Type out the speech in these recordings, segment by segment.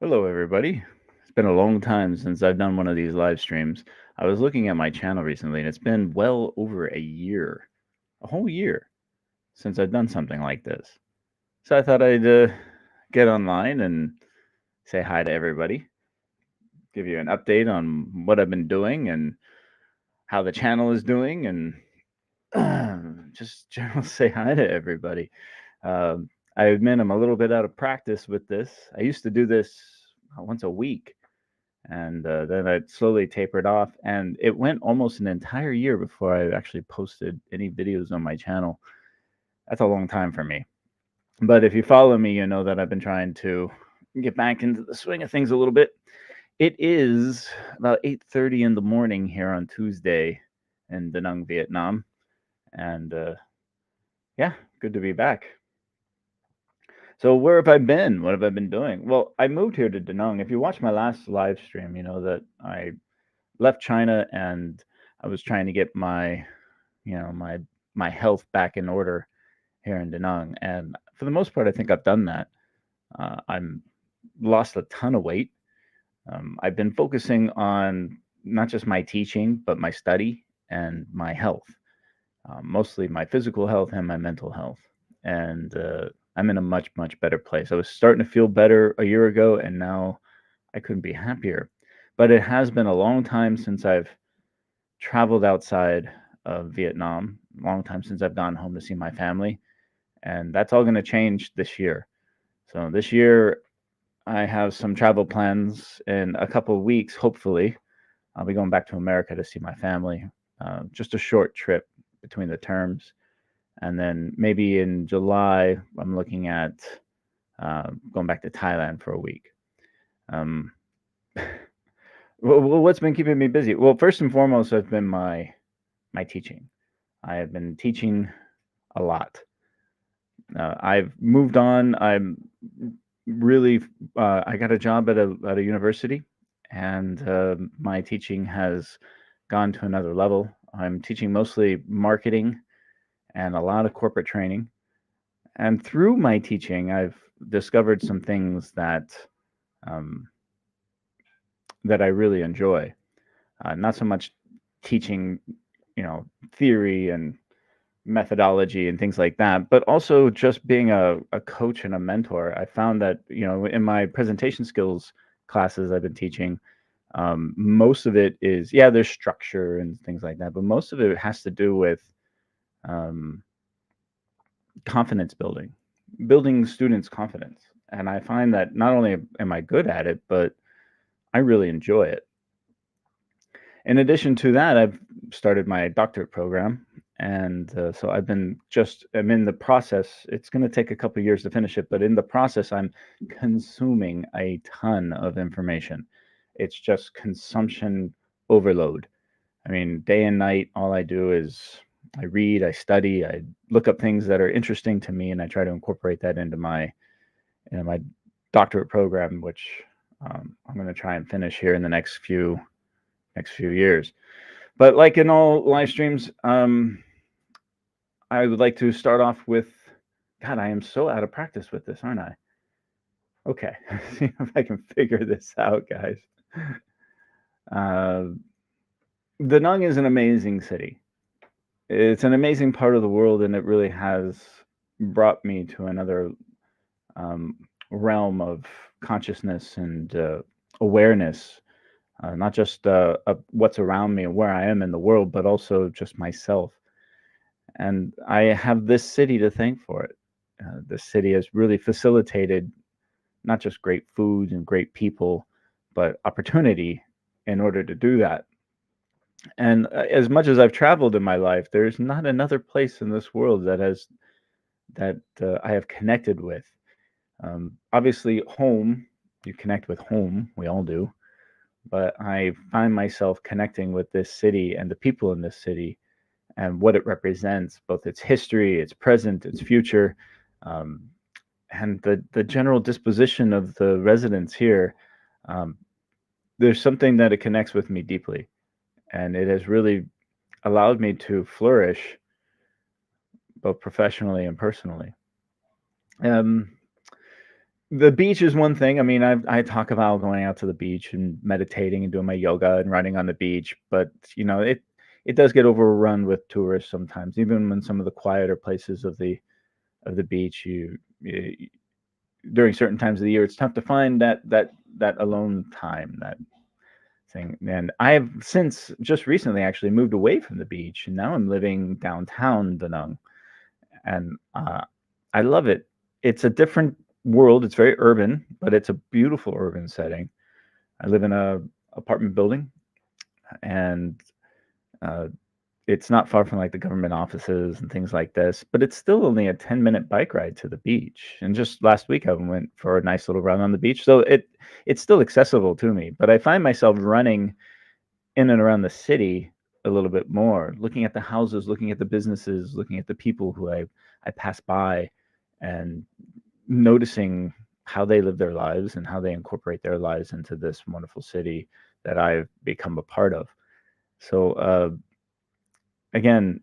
Hello, everybody. It's been a long time since I've done one of these live streams. I was looking at my channel recently, and it's been well over a year, a whole year, since I've done something like this. So I thought I'd get online and say hi to everybody, give you an update on what I've been doing and how the channel is doing, and just general say hi to everybody. I admit I'm a little bit out of practice with this. I used to do this once a week, and then I slowly tapered off, and it went almost an entire year before I actually posted any videos on my channel. That's a long time for me. But if you follow me, you know that I've been trying to get back into the swing of things a little bit. It is about 8:30 in the morning here on Tuesday in Da Nang, Vietnam, and yeah, good to be back. So where have I been? What have I been doing? Well, I moved here to Da Nang. If you watch my last live stream, you know that I left China and I was trying to get my, my health back in order here in Da Nang. And for the most part, I think I've done that. I'm lost a ton of weight. I've been focusing on not just my teaching, but my study and my health, mostly my physical health and my mental health. And I'm in a much, much better place. I was starting to feel better a year ago, and now I couldn't be happier. But it has been a long time since I've traveled outside of Vietnam, a long time since I've gone home to see my family, and that's all going to change this year. So this year, I have some travel plans in a couple of weeks. Hopefully, I'll be going back to America to see my family. Just a short trip between the terms, and then maybe in July, I'm looking at going back to Thailand for a week. Um, what's been keeping me busy? Well, first and foremost, has been my teaching. I have been teaching a lot. I've moved on. I'm really. I got a job at a university, and my teaching has gone to another level. I'm teaching mostly marketing and a lot of corporate training. And through my teaching, I've discovered some things um, that I really enjoy. Not so much teaching, theory and methodology and things like that, but also just being a coach and a mentor. I found that, in my presentation skills classes I've been teaching, most of it is, yeah, there's structure and things like that, but most of it has to do with um, confidence building, building students' confidence. And I find that not only am I good at it, but I really enjoy it. In addition to that, I've started my doctorate program, and so I'm in the process. It's going to take a couple of years to finish it, but in the process, I'm consuming a ton of information. It's just consumption overload. I mean, day and night, all I do is I read, I study, I look up things that are interesting to me, and I try to incorporate that into my doctorate program, which I'm going to try and finish here in the next few years. But like in all live streams, I would like to start off with, God, I am so out of practice with this, aren't I? Okay, see if I can figure this out, guys. Uh, Da Nang is an amazing city. It's an amazing part of the world, and it really has brought me to another um, realm of consciousness and awareness, not just of what's around me and where I am in the world, but also just myself. And I have this city to thank for it. This city has really facilitated not just great food and great people, but opportunity in order to do that. And as much as I've traveled in my life, there's not another place in this world that I have connected with. Obviously, home, you connect with home, we all do. But I find myself connecting with this city and the people in this city and what it represents, both its history, its present, its future, um, and the general disposition of the residents here. Um, there's something that it connects with me deeply, and it has really allowed me to flourish both professionally and personally. Um, The beach is one thing. I mean, I talk about going out to the beach and meditating and doing my yoga and running on the beach, but it does get overrun with tourists sometimes. Even when some of the quieter places of the beach, you during certain times of the year, it's tough to find that alone time, that thing. And I've since just recently actually moved away from the beach, and now I'm living downtown Da Nang, and I love it. It's a different world. It's very urban, but it's a beautiful urban setting. I live in a apartment building, and uh, it's not far from like the government offices and things like this, but it's still only a 10-minute bike ride to the beach. And just last week I went for a nice little run on the beach. So it's still accessible to me, but I find myself running in and around the city a little bit more, looking at the houses, looking at the businesses, looking at the people who I pass by, and noticing how they live their lives and how they incorporate their lives into this wonderful city that I've become a part of. So again,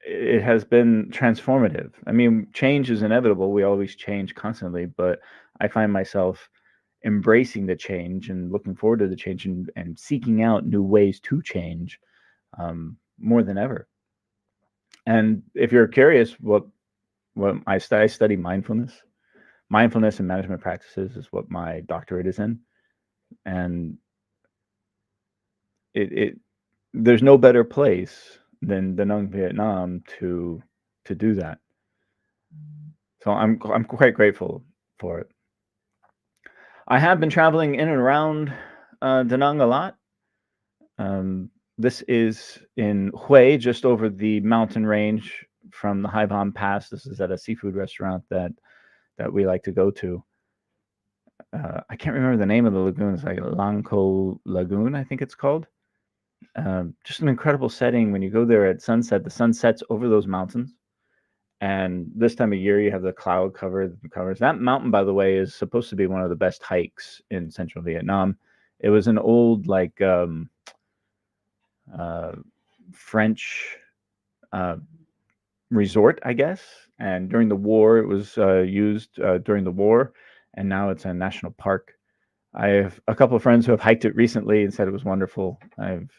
it has been transformative. I mean, change is inevitable. We always change constantly, but I find myself embracing the change and looking forward to the change, and seeking out new ways to change more than ever. And if you're curious, what I study mindfulness and management practices is what my doctorate is in, and it there's no better place than Da Nang, Vietnam to do that. So I'm quite grateful for it. I have been traveling in and around Da Nang a lot. This is in Hue, just over the mountain range from the Haivan Pass. This is at a seafood restaurant that we like to go to. I can't remember the name of the lagoon. It's like Langko Lagoon, I think it's called. Just an incredible setting. When you go there at sunset, the sun sets over those mountains. And this time of year, you have the cloud covers. That mountain, by the way, is supposed to be one of the best hikes in central Vietnam. It was an old, like, French resort, I guess. And during the war, it was used during the war, and now it's a national park. I have a couple of friends who have hiked it recently and said it was wonderful. I've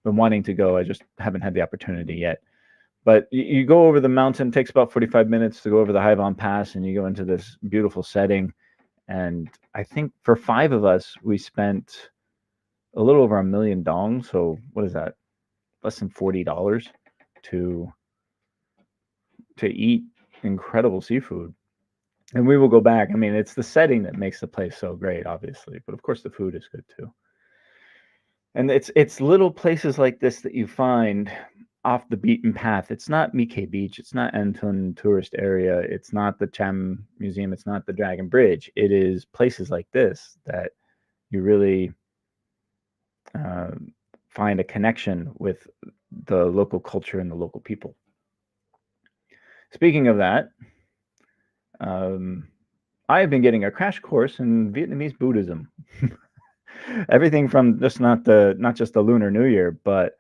been wanting to go. I just haven't had the opportunity yet. But you go over the mountain. It takes about 45 minutes to go over the Haivan Pass, and you go into this beautiful setting. And I think for 5 of us, we spent a little over $1 million. So what is that? Less than $40 to eat incredible seafood. And we will go back. I mean, it's the setting that makes the place so great, obviously, but of course the food is good too. And it's little places like this that you find off the beaten path. It's not Mike Beach. It's not Anton tourist area. It's not the Cham Museum. It's not the Dragon Bridge. It is places like this that you really find a connection with the local culture and the local people. Speaking of that, I have been getting a crash course in Vietnamese Buddhism. Everything from not just the Lunar New Year, but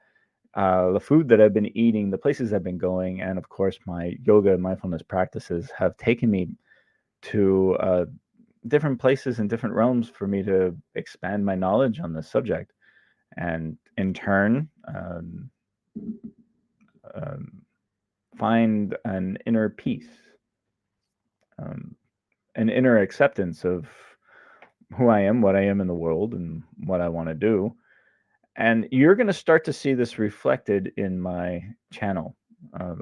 the food that I've been eating, the places I've been going, and of course my yoga and mindfulness practices have taken me to different places and different realms for me to expand my knowledge on this subject, and in turn find an inner peace, an inner acceptance of who I am, what I am in the world, and what I want to do. And you're going to start to see this reflected in my channel.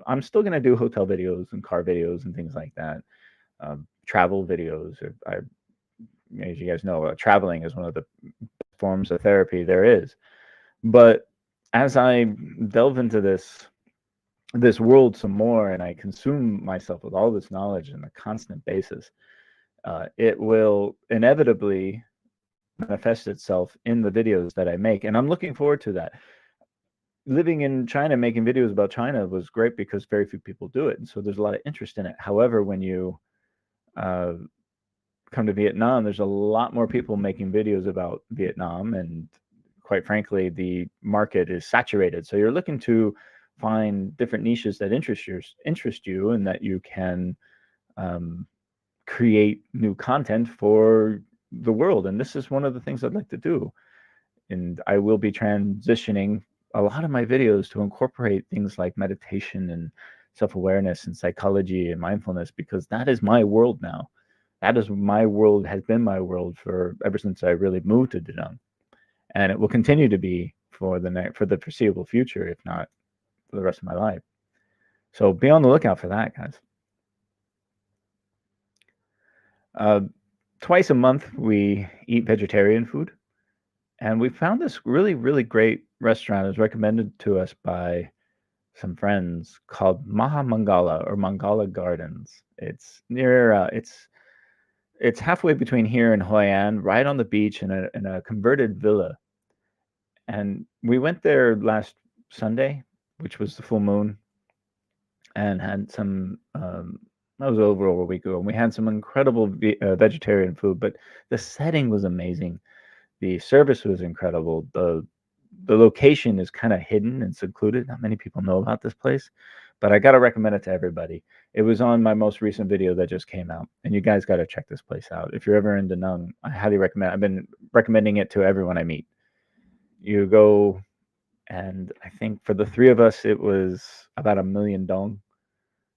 I'm still going to do hotel videos and car videos and things like that, travel videos. As you guys know, traveling is one of the forms of therapy there is. But as I delve into this world some more, and I consume myself with all this knowledge on a constant basis, it will inevitably manifest itself in the videos that I make. And I'm looking forward to that. Living in China, making videos about China was great because very few people do it. And so there's a lot of interest in it. However, when you come to Vietnam, there's a lot more people making videos about Vietnam. And quite frankly, the market is saturated. So you're looking to find different niches that interest you and that you can create new content for the world. And this is one of the things I'd like to do. And I will be transitioning a lot of my videos to incorporate things like meditation and self-awareness and psychology and mindfulness, because that is my world now. That is my world, has been my world for ever since I really moved to Da Nang, and it will continue to be for the foreseeable future, if not for the rest of my life. So be on the lookout for that, guys. Twice a month we eat vegetarian food, and we found this really, really great restaurant. It was recommended to us by some friends, called Maha Mongala, or Mongala Gardens. It's near it's halfway between here and Hoi An, right on the beach in a converted villa. And we went there last Sunday, which was the full moon, and had some. That was over a week ago. And we had some incredible vegetarian food, but the setting was amazing. The service was incredible. The location is kind of hidden and secluded. Not many people know about this place, but I got to recommend it to everybody. It was on my most recent video that just came out, and you guys got to check this place out. If you're ever in Da Nang, I highly recommend. I've been recommending it to everyone I meet. You go, and I think for the three of us, it was about $1 million dong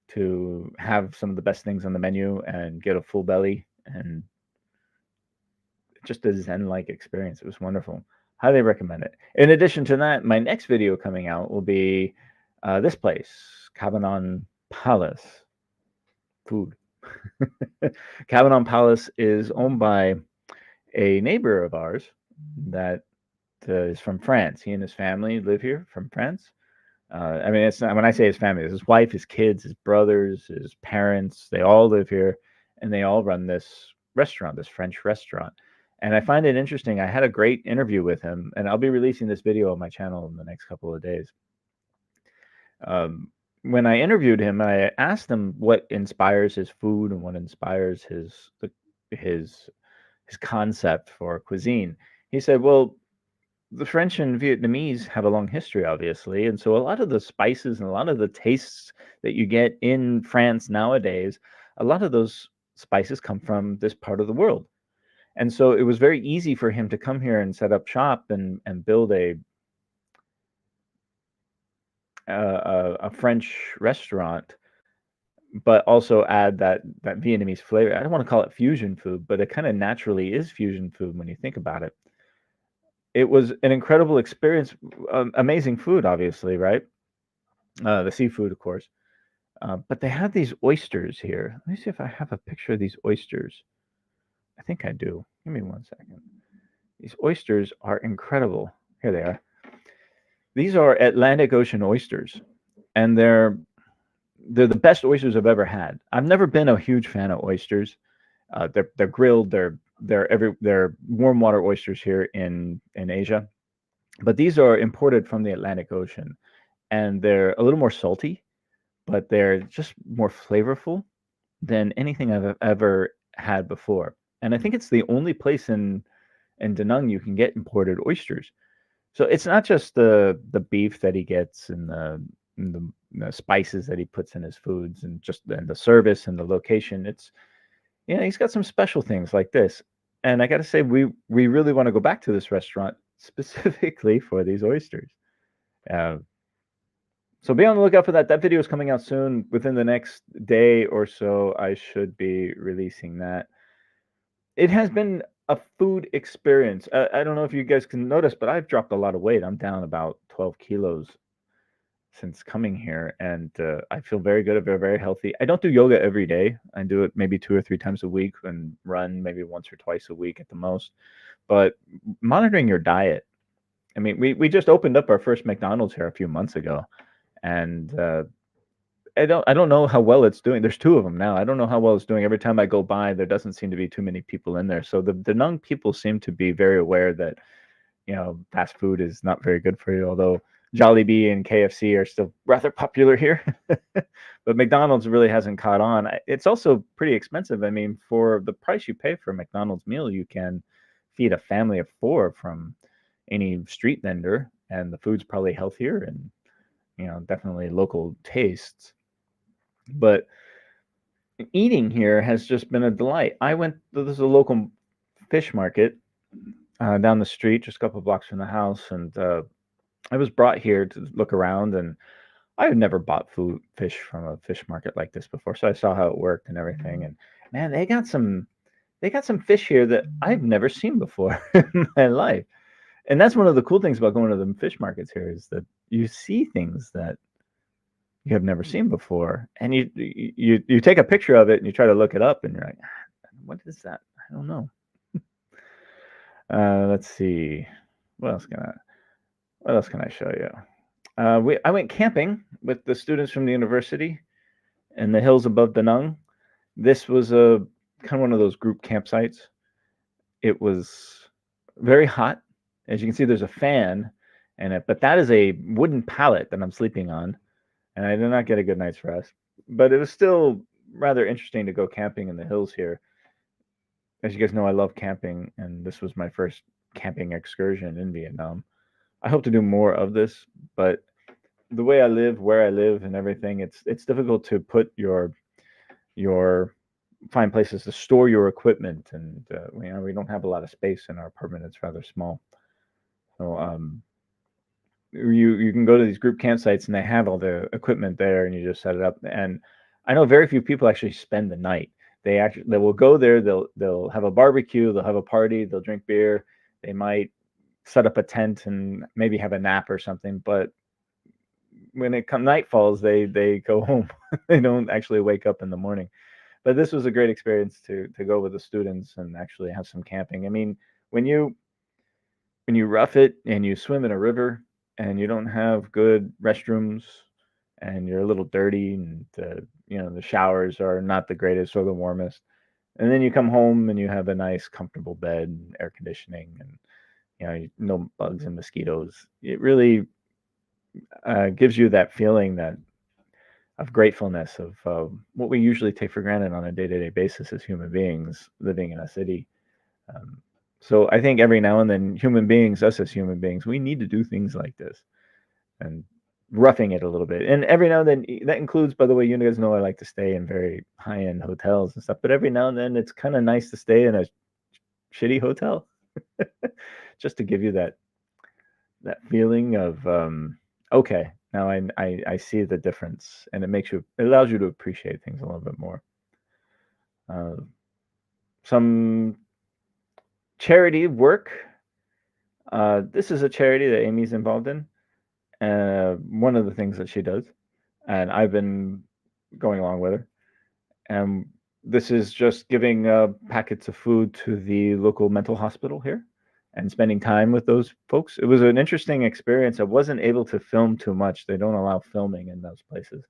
to have some of the best things on the menu and get a full belly, and just a zen-like experience. It was wonderful. Highly recommend it. In addition to that, my next video coming out will be this place, Cabon Palace. Food. Cabon Palace is owned by a neighbor of ours that is from France. He and his family live here from France. I mean, it's not, when I say his family, it's his wife, his kids, his brothers, his parents. They all live here, and they all run this restaurant, this French restaurant. And I find it interesting. I had a great interview with him, and I'll be releasing this video on my channel in the next couple of days. When I interviewed him, I asked him what inspires his food and what inspires his concept for cuisine. He said, "Well, the French and Vietnamese have a long history, obviously, and so a lot of the spices and a lot of the tastes that you get in France nowadays, a lot of those spices come from this part of the world." And so it was very easy for him to come here and set up shop and build a French restaurant, but also add that Vietnamese flavor. I don't want to call it fusion food, but it kind of naturally is fusion food when you think about it. It was an incredible experience, amazing food, obviously, right? The seafood, of course. But they have these oysters here. Let me see if I have a picture of these oysters. I think I do. Give me 1 second. These oysters are incredible. Here they are. These are Atlantic Ocean oysters, and they're the best oysters I've ever had. I've never been a huge fan of oysters. They're grilled. They're warm water oysters here in Asia, but these are imported from the Atlantic Ocean, and they're a little more salty, but they're just more flavorful than anything I've ever had before. And I think it's the only place in Da Nang you can get imported oysters. So it's not just the beef that he gets and the spices that he puts in his foods, and just the service and the location. It's, he's got some special things like this. And I got to say, we really want to go back to this restaurant specifically for these oysters. So be on the lookout for that. That video is coming out soon. Within the next day or so, I should be releasing that. It has been a food experience. I don't know if you guys can notice, but I've dropped a lot of weight. I'm down about 12 kilos since coming here, and I feel very good. I feel very healthy. I don't do yoga every day. I do it maybe 2 or 3 times a week, and run maybe once or twice a week at the most. But monitoring your diet. I mean, we just opened up our first McDonald's here a few months ago, and I don't know how well it's doing. There's 2 of them now. I don't know how well it's doing. Every time I go by, there doesn't seem to be too many people in there. So the Nung people seem to be very aware that, fast food is not very good for you, although Jollibee and KFC are still rather popular here. But McDonald's really hasn't caught on. It's also pretty expensive. I mean, for the price you pay for a McDonald's meal, you can feed a family of 4 from any street vendor, and the food's probably healthier and, definitely local tastes. But eating here has just been a delight. There's a local fish market down the street, just a couple of blocks from the house, and I was brought here to look around, and I had never bought fish from a fish market like this before, so I saw how it worked and everything. And man, they got some fish here that I've never seen before in my life. And that's one of the cool things about going to the fish markets here is that you see things that you have never seen before, and you take a picture of it and you try to look it up, and you're like, what is that? I don't know. Let's see. What else can I show you? I went camping with the students from the university in the hills above Da Nang. This was a kind of one of those group campsites. It was very hot. As you can see, there's a fan in it, but that is a wooden pallet that I'm sleeping on, and I did not get a good night's rest. But it was still rather interesting to go camping in the hills here. As you guys know, I love camping, and this was my first camping excursion in Vietnam. I hope to do more of this, but the way I live, where I live, and everything, it's difficult to put your find places to store your equipment, and we don't have a lot of space in our apartment. It's rather small, so you can go to these group campsites and they have all the equipment there, and you just set it up. And I know very few people actually spend the night. They will go there. They'll have a barbecue. They'll have a party. They'll drink beer. They might set up a tent and maybe have a nap or something. But when night falls, they go home. They don't actually wake up in the morning. But this was a great experience to go with the students and actually have some camping. I mean, when you rough it and you swim in a river and you don't have good restrooms and you're a little dirty, and the showers are not the greatest or the warmest, and then you come home and you have a nice comfortable bed and air conditioning, and no bugs and mosquitoes, it really gives you that feeling of gratefulness of what we usually take for granted on a day-to-day basis as human beings living in a city. So I think every now and then, us as human beings, we need to do things like this and roughing it a little bit. And every now and then, that includes, by the way, you guys know I like to stay in very high-end hotels and stuff, but every now and then it's kind of nice to stay in a shitty hotel just to give you that feeling of, okay, now I see the difference, and it allows you to appreciate things a little bit more. Some charity work. This is a charity that Amy's involved in. One of the things that she does, and I've been going along with her. And this is just giving packets of food to the local mental hospital here and spending time with those folks. It was an interesting experience. I wasn't able to film too much. They don't allow filming in those places.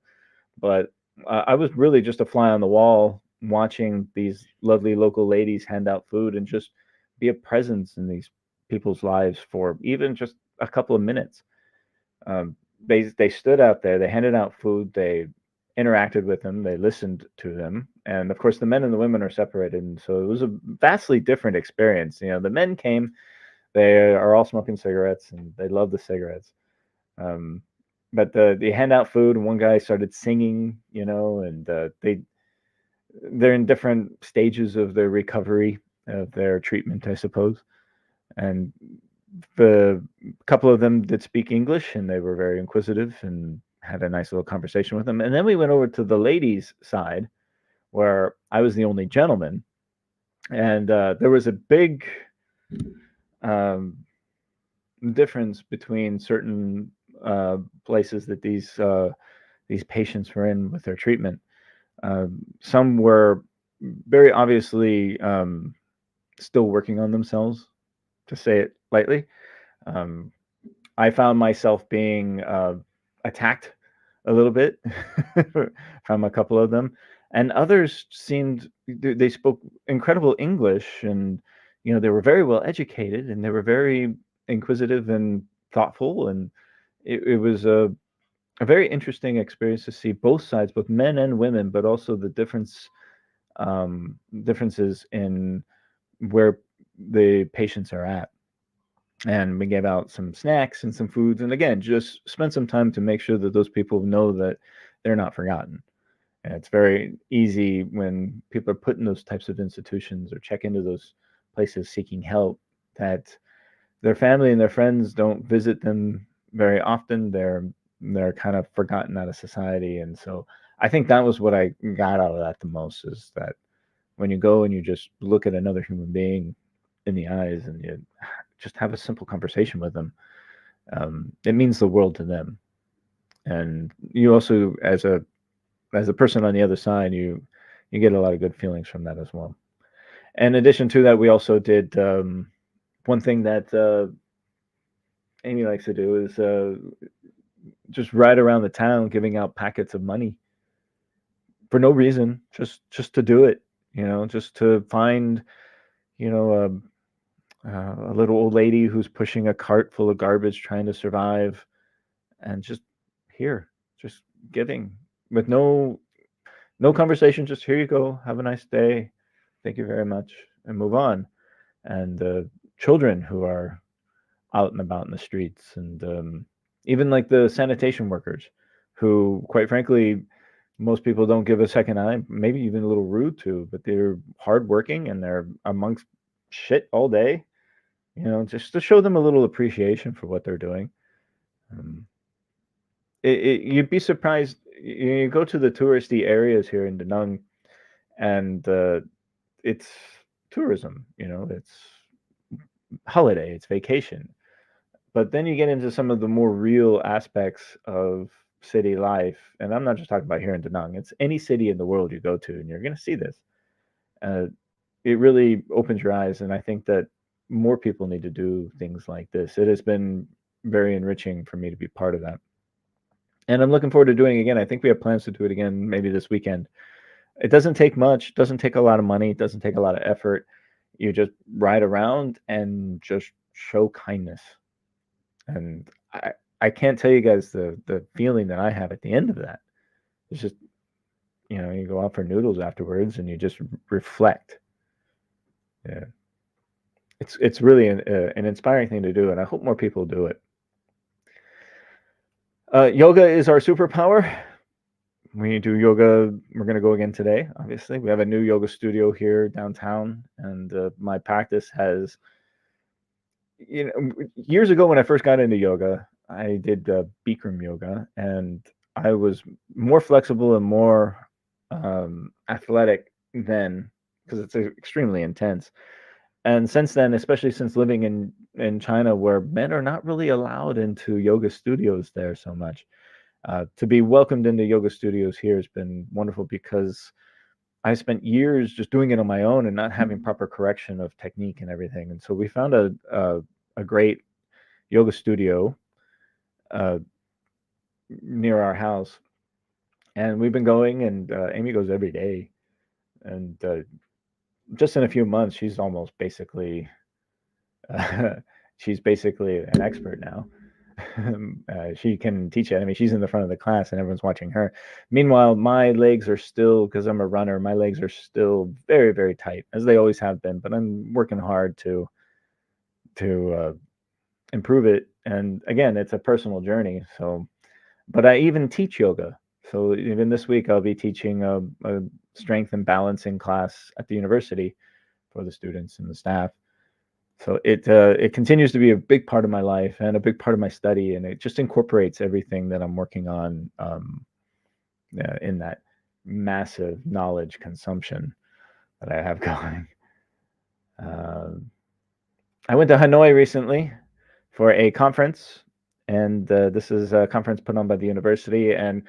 But I was really just a fly on the wall watching these lovely local ladies hand out food and just be a presence in these people's lives for even just a couple of minutes. They stood out there, they handed out food, they interacted with them, they listened to them, and of course the men and the women are separated, and so it was a vastly different experience. The men came, they are all smoking cigarettes and they love the cigarettes, but they hand out food, and one guy started singing, and they're in different stages of their recovery, of their treatment, I suppose. And the couple of them did speak English, and they were very inquisitive and had a nice little conversation with them. And then we went over to the ladies' side, where I was the only gentleman, and there was a big difference between certain places that these patients were in with their treatment. Some were very obviously still working on themselves, to say it lightly. I found myself being attacked a little bit from a couple of them, and others they spoke incredible English, and they were very well educated, and they were very inquisitive and thoughtful, and it was a very interesting experience to see both sides, both men and women, but also the differences in where the patients are at. And we gave out some snacks and some foods, and again, just spend some time to make sure that those people know that they're not forgotten. And it's very easy when people are put in those types of institutions or check into those places seeking help that their family and their friends don't visit them very often. They're kind of forgotten out of society, and so I think that was what I got out of that the most, is that when you go and you just look at another human being in the eyes and you just have a simple conversation with them, it means the world to them. And you also, as a person on the other side, you get a lot of good feelings from that as well. In addition to that, we also did one thing that Amy likes to do is just ride around the town giving out packets of money for no reason, just to do it. Just to find a little old lady who's pushing a cart full of garbage trying to survive, and just here, just giving with no conversation. Just, here you go, have a nice day, thank you very much, and move on. And children who are out and about in the streets, and even like the sanitation workers, who, quite frankly, most people don't give a second eye, maybe even a little rude to, but they're hardworking and they're amongst shit all day, just to show them a little appreciation for what they're doing. Um, you'd be surprised. You go to the touristy areas here in Da Nang, and it's tourism. It's holiday, it's vacation. But then you get into some of the more real aspects of city life, and I'm not just talking about here in Da Nang. It's any city in the world you go to, and you're going to see this. Uh, it really opens your eyes, and I think that more people need to do things like this. It has been very enriching for me to be part of that, and I'm looking forward to doing it again. I think we have plans to do it again maybe this weekend. It doesn't take much, doesn't take a lot of money, it doesn't take a lot of effort. You just ride around and just show kindness. And I can't tell you guys the feeling that I have at the end of that. It's just, you go out for noodles afterwards and you just reflect. Yeah, it's really an inspiring thing to do, and I hope more people do it. Yoga is our superpower. We do yoga. We're going to go again today, obviously. We have a new yoga studio here downtown, and my practice has, years ago when I first got into yoga, I did Bikram yoga, and I was more flexible and more athletic then, because it's extremely intense. And since then, especially since living in China, where men are not really allowed into yoga studios there so much, to be welcomed into yoga studios here has been wonderful, because I spent years just doing it on my own and not having proper correction of technique and everything. And so we found a great yoga studio near our house, and we've been going, and Amy goes every day, and just in a few months, she's almost basically she's basically an expert now. She can teach it. I mean, she's in the front of the class and everyone's watching her. Meanwhile, my legs are still, because I'm a runner, my legs are still very, very tight, as they always have been. But I'm working hard to improve it. And again, it's a personal journey. So, but I even teach yoga. So even this week, I'll be teaching a strength and balancing class at the university for the students and the staff. So it continues to be a big part of my life and a big part of my study, and it just incorporates everything that I'm working on in that massive knowledge consumption that I have going. I went to Hanoi recently for a conference, and this is a conference put on by the university. And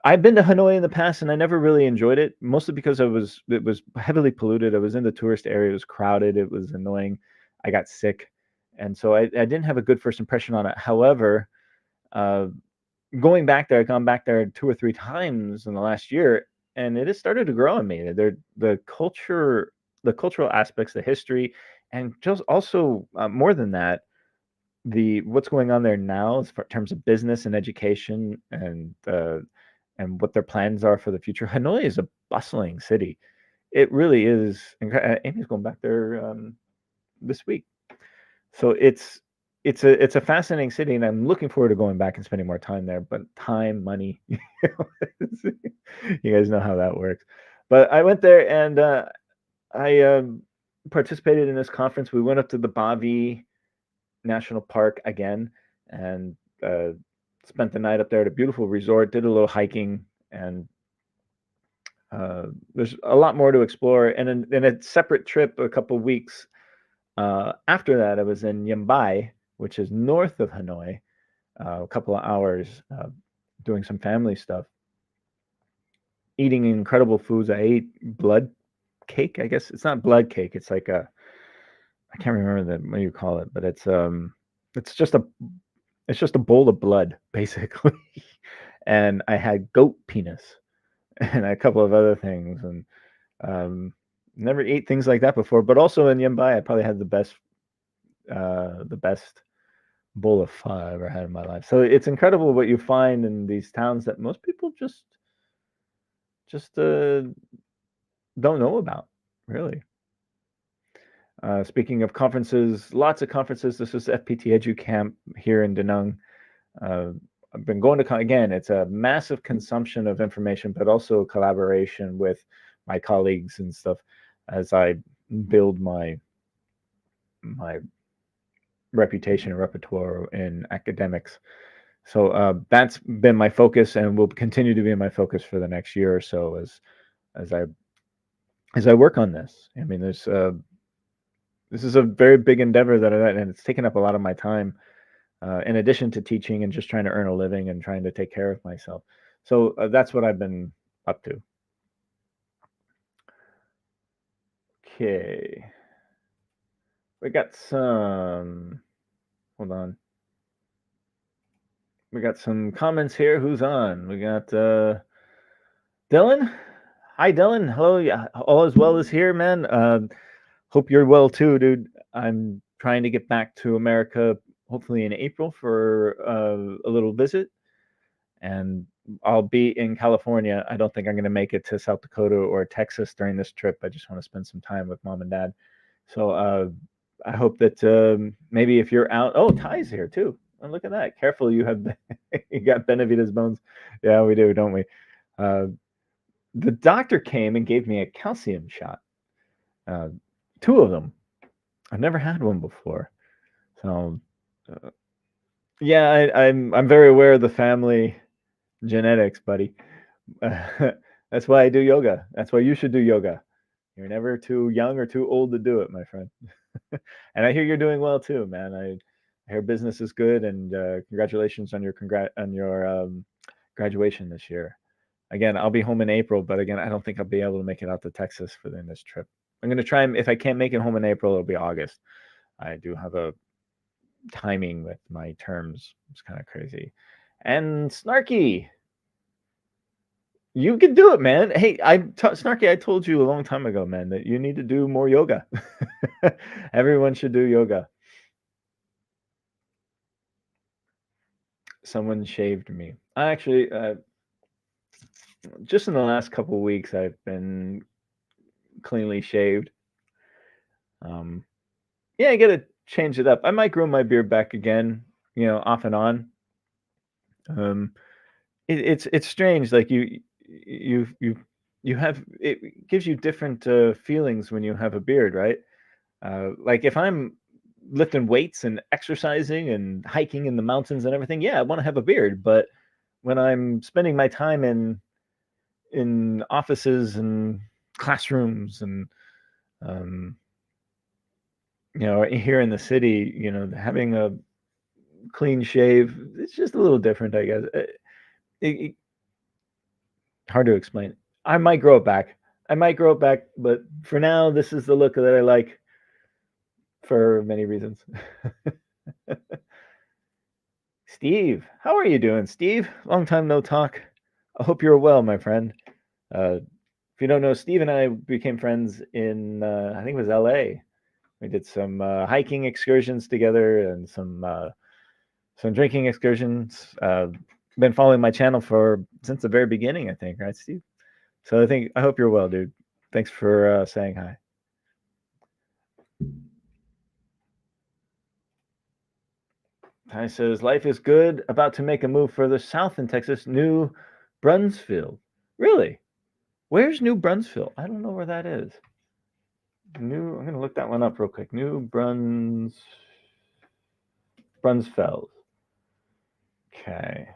I've been to Hanoi in the past, and I never really enjoyed it, mostly because it was heavily polluted. I was in the tourist area. It was crowded. It was annoying. I got sick, and so I didn't have a good first impression on it. However, going back there, I've gone back there 2 or 3 times in the last year, and it has started to grow on me. The cultural aspects, the history, and just also more than that, what's going on there now in terms of business and education, and what their plans are for the future. Hanoi is a bustling city. It really is. Amy's going back there this week. So it's it's a fascinating city, and I'm looking forward to going back and spending more time there. But time, money, you guys know how that works. But I went there and I participated in this conference. We went up to the Bavi National Park again and spent the night up there at a beautiful resort. Did a little hiking, and there's a lot more to explore. And in a separate trip, a couple weeks after that, I was in Yumai, which is north of Hanoi, a couple of hours doing some family stuff, eating incredible foods. I ate blood cake. I guess it's not blood cake. It's like I can't remember what you call it, but it's just a bowl of blood basically. And I had goat penis and a couple of other things, and never ate things like that before. But also in Yumbai, I probably had the best bowl of pho I ever had in my life. So it's incredible what you find in these towns that most people just don't know about, really. Speaking of conferences, lots of conferences. This is FPT Educ Camp here in Da Nang. I've been going to, again, it's a massive consumption of information, but also collaboration with my colleagues and stuff as I build my reputation and repertoire in academics. So that's been my focus and will continue to be my focus for the next year or so as I work on this. I mean, this is a very big endeavor and it's taken up a lot of my time, in addition to teaching and just trying to earn a living and trying to take care of myself. So that's what I've been up to. Okay. We got some, hold on. We got some comments here. Who's on? We got Dylan. Hi, Dylan. Hello. Yeah, all is well is here, man. Hope you're well too, dude. I'm trying to get back to America, hopefully in April for a little visit, and I'll be in California. I don't think I'm going to make it to South Dakota or Texas during this trip. I just want to spend some time with mom and dad. So I hope that maybe if you're out, oh, Ty's here too. Oh, look at that. Careful, you have you got Benavides bones. Yeah, we do, don't we? The doctor came and gave me a calcium shot. 2 of them. I've never had one before. So yeah, I'm very aware of the family genetics, buddy. That's why I do yoga. That's why you should do yoga. You're never too young or too old to do it, my friend. And I hear you're doing well too, man. I hear business is good, and congratulations on your graduation this year. Again, I'll be home in April, but again, I don't think I'll be able to make it out to Texas for this trip. I'm going to try, if I can't make it home in April, it'll be August. I do have a timing with my terms. It's kind of crazy. And Snarky, you can do it, man. Hey, Snarky, I told you a long time ago, man, that you need to do more yoga. Everyone should do yoga. Someone shaved me. I actually, just in the last couple of weeks, I've been cleanly shaved. Yeah, I gotta change it up. I might grow my beard back again, off and on. It's strange. Like you have, it gives you different feelings when you have a beard, right? Like if I'm lifting weights and exercising and hiking in the mountains and everything, yeah, I want to have a beard. But when I'm spending my time in offices and classrooms and here in the city, having a clean shave, it's just a little different, I guess. Hard to explain. I might grow it back. But for now, this is the look that I like for many reasons. Steve, how are you doing, Steve? Long time no talk. I hope you're well, my friend. If you don't know, Steve and I became friends in, I think it was LA. We did some hiking excursions together and some drinking excursions. Been following my channel since the very beginning, I think, right, Steve? So I hope you're well, dude. Thanks for saying hi. Ty says, life is good. About to make a move further south in Texas, New Brunsfield. Really? Where's New Brunsfield? I don't know where that is. I'm going to look that one up real quick. Brunsfeld. Okay.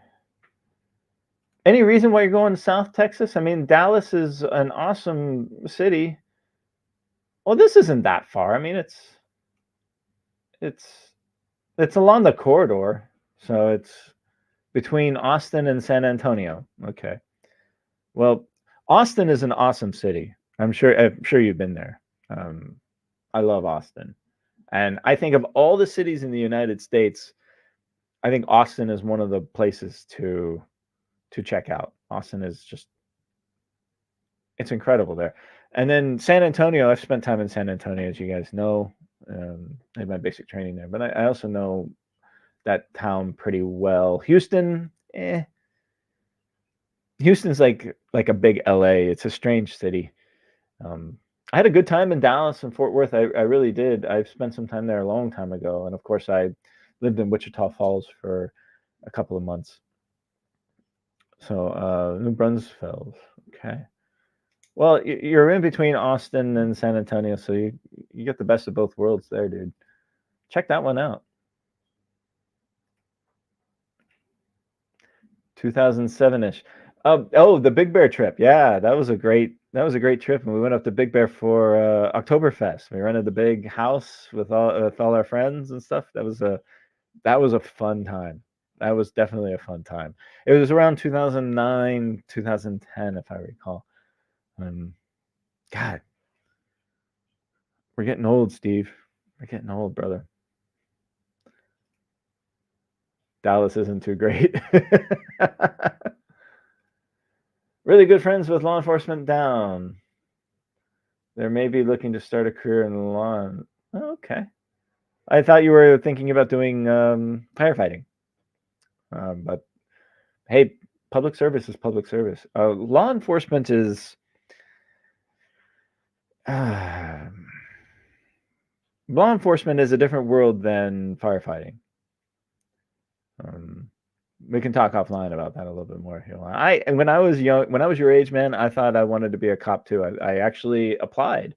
Any reason why you're going to South Texas? I mean, Dallas is an awesome city. Well, this isn't that far. I mean, it's along the corridor, so it's between Austin and San Antonio. Okay. Well, Austin is an awesome city. I'm sure you've been there. I love Austin, and I think of all the cities in the United States, I think Austin is one of the places to check out. Austin is just, it's incredible there. And then San Antonio, I've spent time in San Antonio, as you guys know. I had my basic training there, but I also know that town pretty well. Houston, Houston's like a big LA. It's a strange city. I had a good time in Dallas and Fort Worth. I really did. I've spent some time there a long time ago, and of course, I lived in Wichita Falls for a couple of months. So New Brunswick. Okay. Well, you're in between Austin and San Antonio, so you get the best of both worlds there, dude. Check that one out. 2007-ish. Oh, the Big Bear trip. Yeah, that was a great trip, and we went up to Big Bear for Oktoberfest. We rented the big house with all our friends and stuff. That was a fun time. That was definitely a fun time. It was around 2009, 2010, if I recall. God, we're getting old, Steve. We're getting old, brother. Dallas isn't too great. Really good friends with law enforcement down. They're maybe looking to start a career in law. Oh, okay. I thought you were thinking about doing firefighting. But hey, public service is public service. Law enforcement is... law enforcement is a different world than firefighting. We can talk offline about that a little bit more if you want. When I was young, when I was your age, man, I thought I wanted to be a cop too. I actually applied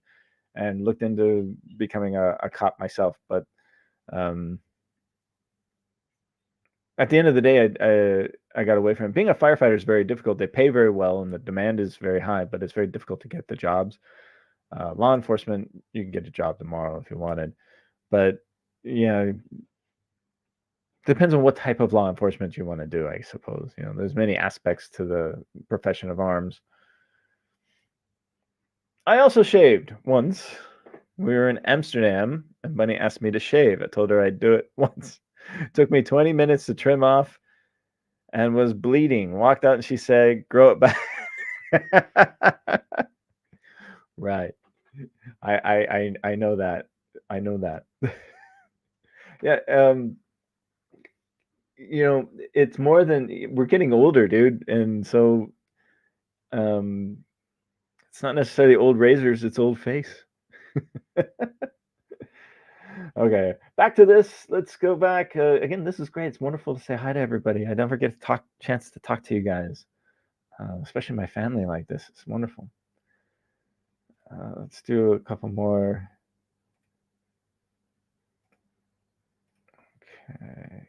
and looked into becoming a cop myself, but at the end of the day, I got away from it. Being a firefighter is very difficult. They pay very well, and the demand is very high, but it's very difficult to get the jobs. Law enforcement, you can get a job tomorrow if you wanted, but depends on what type of law enforcement you want to do, I suppose. There's many aspects to the profession of arms. I also shaved once. We were in Amsterdam, and Bunny asked me to shave. I told her I'd do it once. It took me 20 minutes to trim off and was bleeding. Walked out and she said, grow it back. Right. I know that. I know that. Yeah. It's more than, we're getting older, dude. And so it's not necessarily old razors, it's old face. Okay, back to this. Let's go back. Again, this is great. It's wonderful to say hi to everybody. I never get a chance to talk to you guys, especially my family like this. It's wonderful. Let's do a couple more. Okay.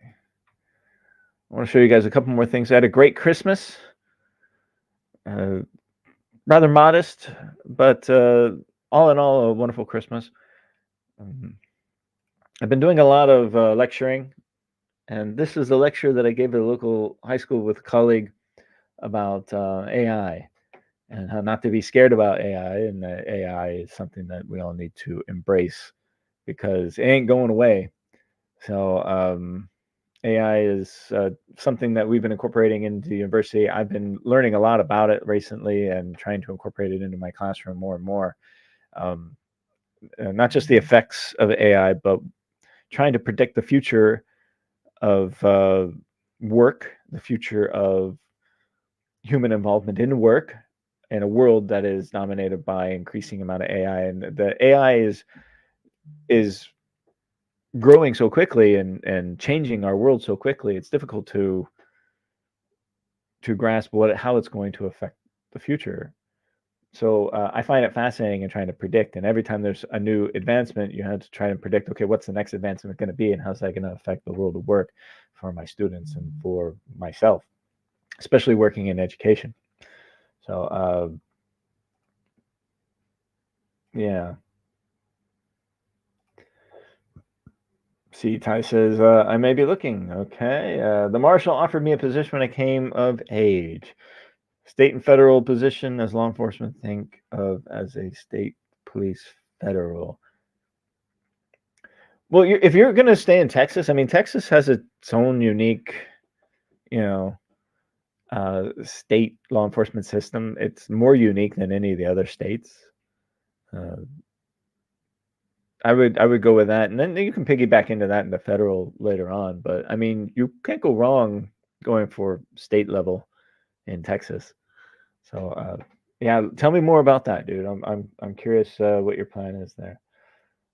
I want to show you guys a couple more things. I had a great Christmas. Rather modest, but all in all, a wonderful Christmas. I've been doing a lot of lecturing, and this is the lecture that I gave at a local high school with a colleague about AI and how not to be scared about AI, and that AI is something that we all need to embrace because it ain't going away. So AI is something that we've been incorporating into the university. I've been learning a lot about it recently and trying to incorporate it into my classroom more and more. Not just the effects of AI, but trying to predict the future of work, the future of human involvement in work, in a world that is dominated by increasing amount of AI. And the AI is growing so quickly and changing our world so quickly, it's difficult to grasp how it's going to affect the future. So I find it fascinating in trying to predict. And every time there's a new advancement, you have to try and predict, okay, what's the next advancement going to be, and how's that going to affect the world of work for my students and for myself, especially working in education. So yeah. See, Ty says, I may be looking. Okay. The marshal offered me a position when I came of age. State and federal position as law enforcement, think of as a state police federal. Well, if you're going to stay in Texas, I mean, Texas has its own unique, you know, state law enforcement system. It's more unique than any of the other states. I would go with that, and then you can piggyback into that in the federal later on. But I mean, you can't go wrong going for state level in Texas. So yeah, tell me more about that, dude. I'm curious what your plan is there.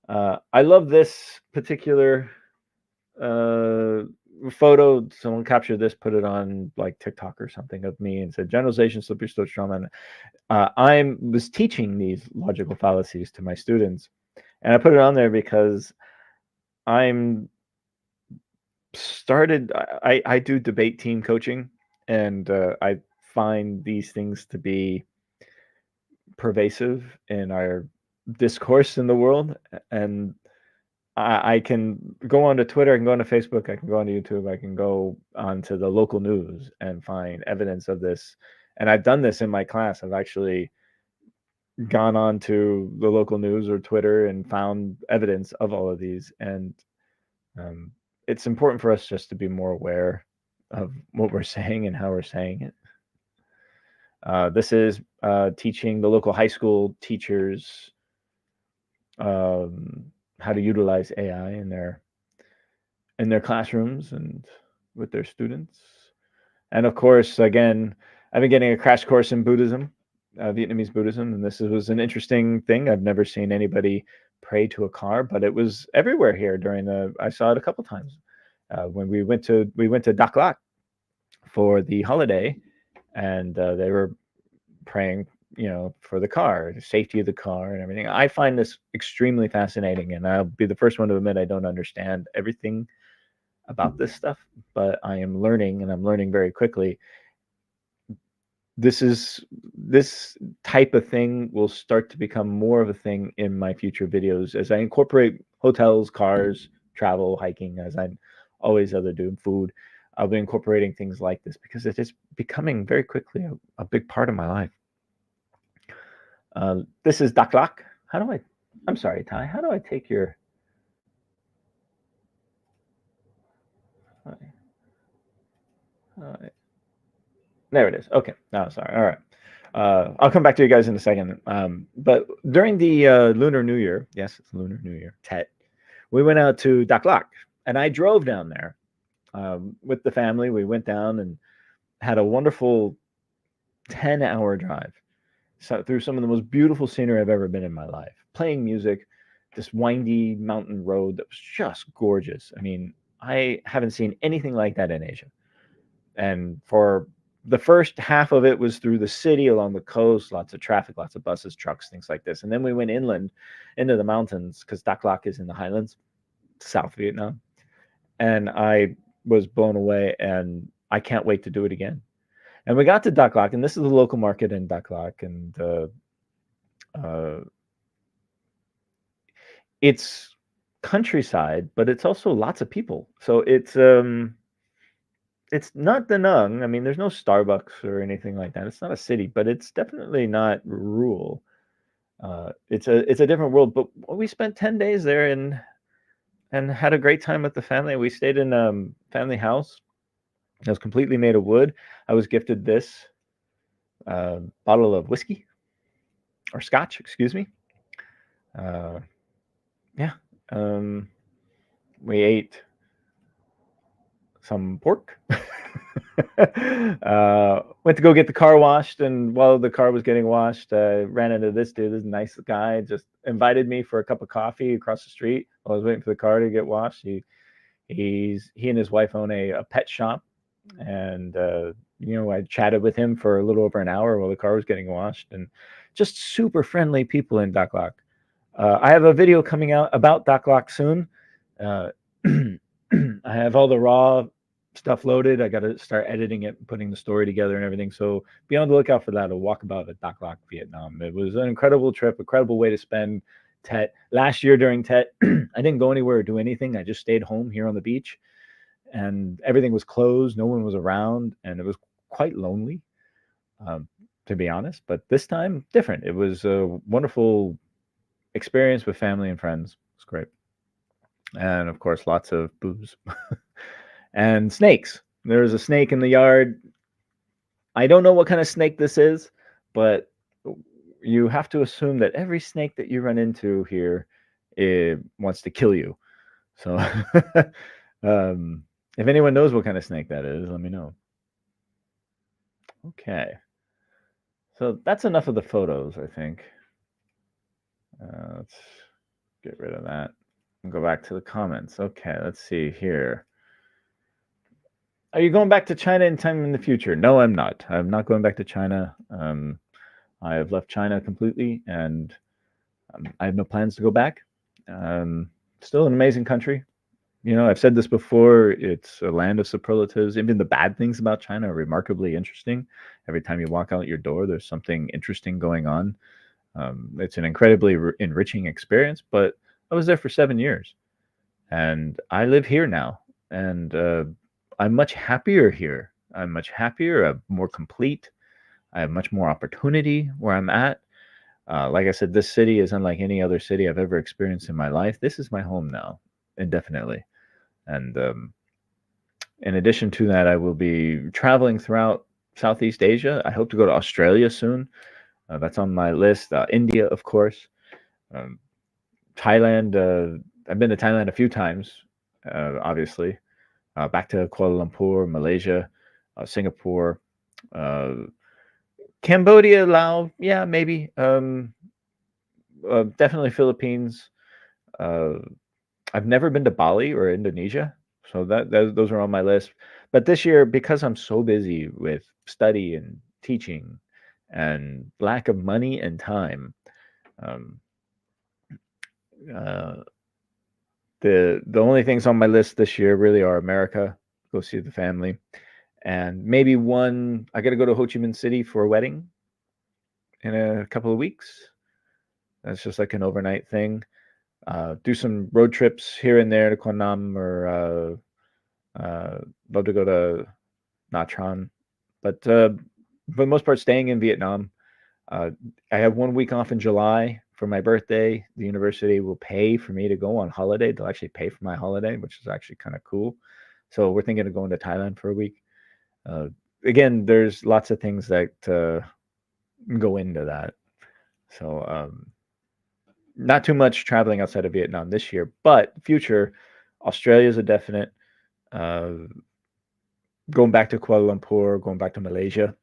I love this particular photo. Someone captured this, put it on like TikTok or something of me, and said, "Generalization, slippery slope trauma." And I was teaching these logical fallacies to my students, and I put it on there because I'm started. I do debate team coaching, and I find these things to be pervasive in our discourse in the world, and I can go onto Twitter, I can go onto Facebook, I can go onto YouTube, I can go onto the local news and find evidence of this. And I've done this in my class. I've actually gone on to the local news or Twitter and found evidence of all of these. And it's important for us just to be more aware of what we're saying and how we're saying it. This is teaching the local high school teachers how to utilize AI in their classrooms and with their students. And of course, again, I've been getting a crash course in Buddhism, Vietnamese Buddhism, and this was an interesting thing. I've never seen anybody pray to a car, but it was everywhere here I saw it a couple times when we went to Dak Lak for the holiday, and they were praying, for the car, the safety of the car and everything. I find this extremely fascinating, and I'll be the first one to admit I don't understand everything about this stuff, but I am learning, and I'm learning very quickly. This type of thing will start to become more of a thing in my future videos as I incorporate hotels, cars, travel, hiking, as I always other do, food. I'll be incorporating things like this because it is becoming very quickly a big part of my life. This is Dak Lak. I'm sorry, Ty, how do I take your... There it is. Okay. No, sorry. All right. I'll come back to you guys in a second. But during the Lunar New Year, yes, it's Lunar New Year, Tet, we went out to Dak Lak, and I drove down there with the family. We went down and had a wonderful 10-hour drive through some of the most beautiful scenery I've ever been in my life, playing music, this windy mountain road that was just gorgeous. I mean, I haven't seen anything like that in Asia. And for the first half of it was through the city along the coast, lots of traffic, lots of buses, trucks, things like this. And then we went inland into the mountains because Dak Lak is in the highlands, South Vietnam. And I was blown away, and I can't wait to do it again. And we got to Dak Lak, and this is the local market in Dak Lak, and it's countryside, but it's also lots of people. So it's not Da Nang. I mean, there's no Starbucks or anything like that. It's not a city, but it's definitely not rural. It's a different world. But we spent 10 days there and had a great time with the family. We stayed in family house. It was completely made of wood. I was gifted this bottle of whiskey or scotch, excuse me. Yeah. We ate some pork. Went to go get the car washed, and while the car was getting washed, I ran into this dude. This nice guy just invited me for a cup of coffee across the street while I was waiting for the car to get washed. He and his wife own a pet shop, and I chatted with him for a little over an hour while the car was getting washed, and just super friendly people in Dak Lak. I have a video coming out about Dak Lak soon. Uh, I have all the raw stuff loaded. I got to start editing it, putting the story together and everything. So be on the lookout for that. A walkabout at Dak Lak, Vietnam. It was an incredible trip, incredible way to spend Tet. Last year during Tet, I didn't go anywhere or do anything. I just stayed home here on the beach, and everything was closed. No one was around, and it was quite lonely, to be honest. But this time, different. It was a wonderful experience with family and friends. It's great. And of course, lots of booze and snakes. There was a snake in the yard. I don't know what kind of snake this is, but you have to assume that every snake that you run into here, it wants to kill you. So if anyone knows what kind of snake that is, let me know. Okay. So that's enough of the photos, I think. Let's get rid of that and go back to the comments. Okay, let's see here. Are you going back to China anytime in the future? No, I'm not. I'm not going back to China. I have left China completely, and I have no plans to go back. Still an amazing country. I've said this before. It's a land of superlatives. Even the bad things about China are remarkably interesting. Every time you walk out your door, there's something interesting going on. It's an incredibly enriching experience, but I was there for 7 years, and I live here now, and I'm much happier here. I'm much happier. I'm more complete. I have much more opportunity where I'm at. Like I said, this city is unlike any other city I've ever experienced in my life. This is my home now, indefinitely. And in addition to that, I will be traveling throughout Southeast Asia. I hope to go to Australia soon. That's on my list. India, of course. Thailand. I've been to Thailand a few times, obviously. Back to Kuala Lumpur, Malaysia, Singapore, Cambodia, Laos. Yeah, maybe. Definitely Philippines. I've never been to Bali or Indonesia, so those are on my list. But this year, because I'm so busy with study and teaching and lack of money and time, um, the only things on my list this year really are America, go see the family, and maybe I got to go to Ho Chi Minh City for a wedding in a couple of weeks. That's just like an overnight thing. Do some road trips here and there to Quang Nam, or love to go to Nha Trang, but for the most part, staying in Vietnam. I have 1 week off in July for my birthday. The university will pay for me to go on holiday. They'll actually pay for my holiday, which is actually kind of cool. So we're thinking of going to Thailand for a week. Again, there's lots of things that go into that. So not too much traveling outside of Vietnam this year, but future, Australia is a definite. Going back to Kuala Lumpur, going back to Malaysia.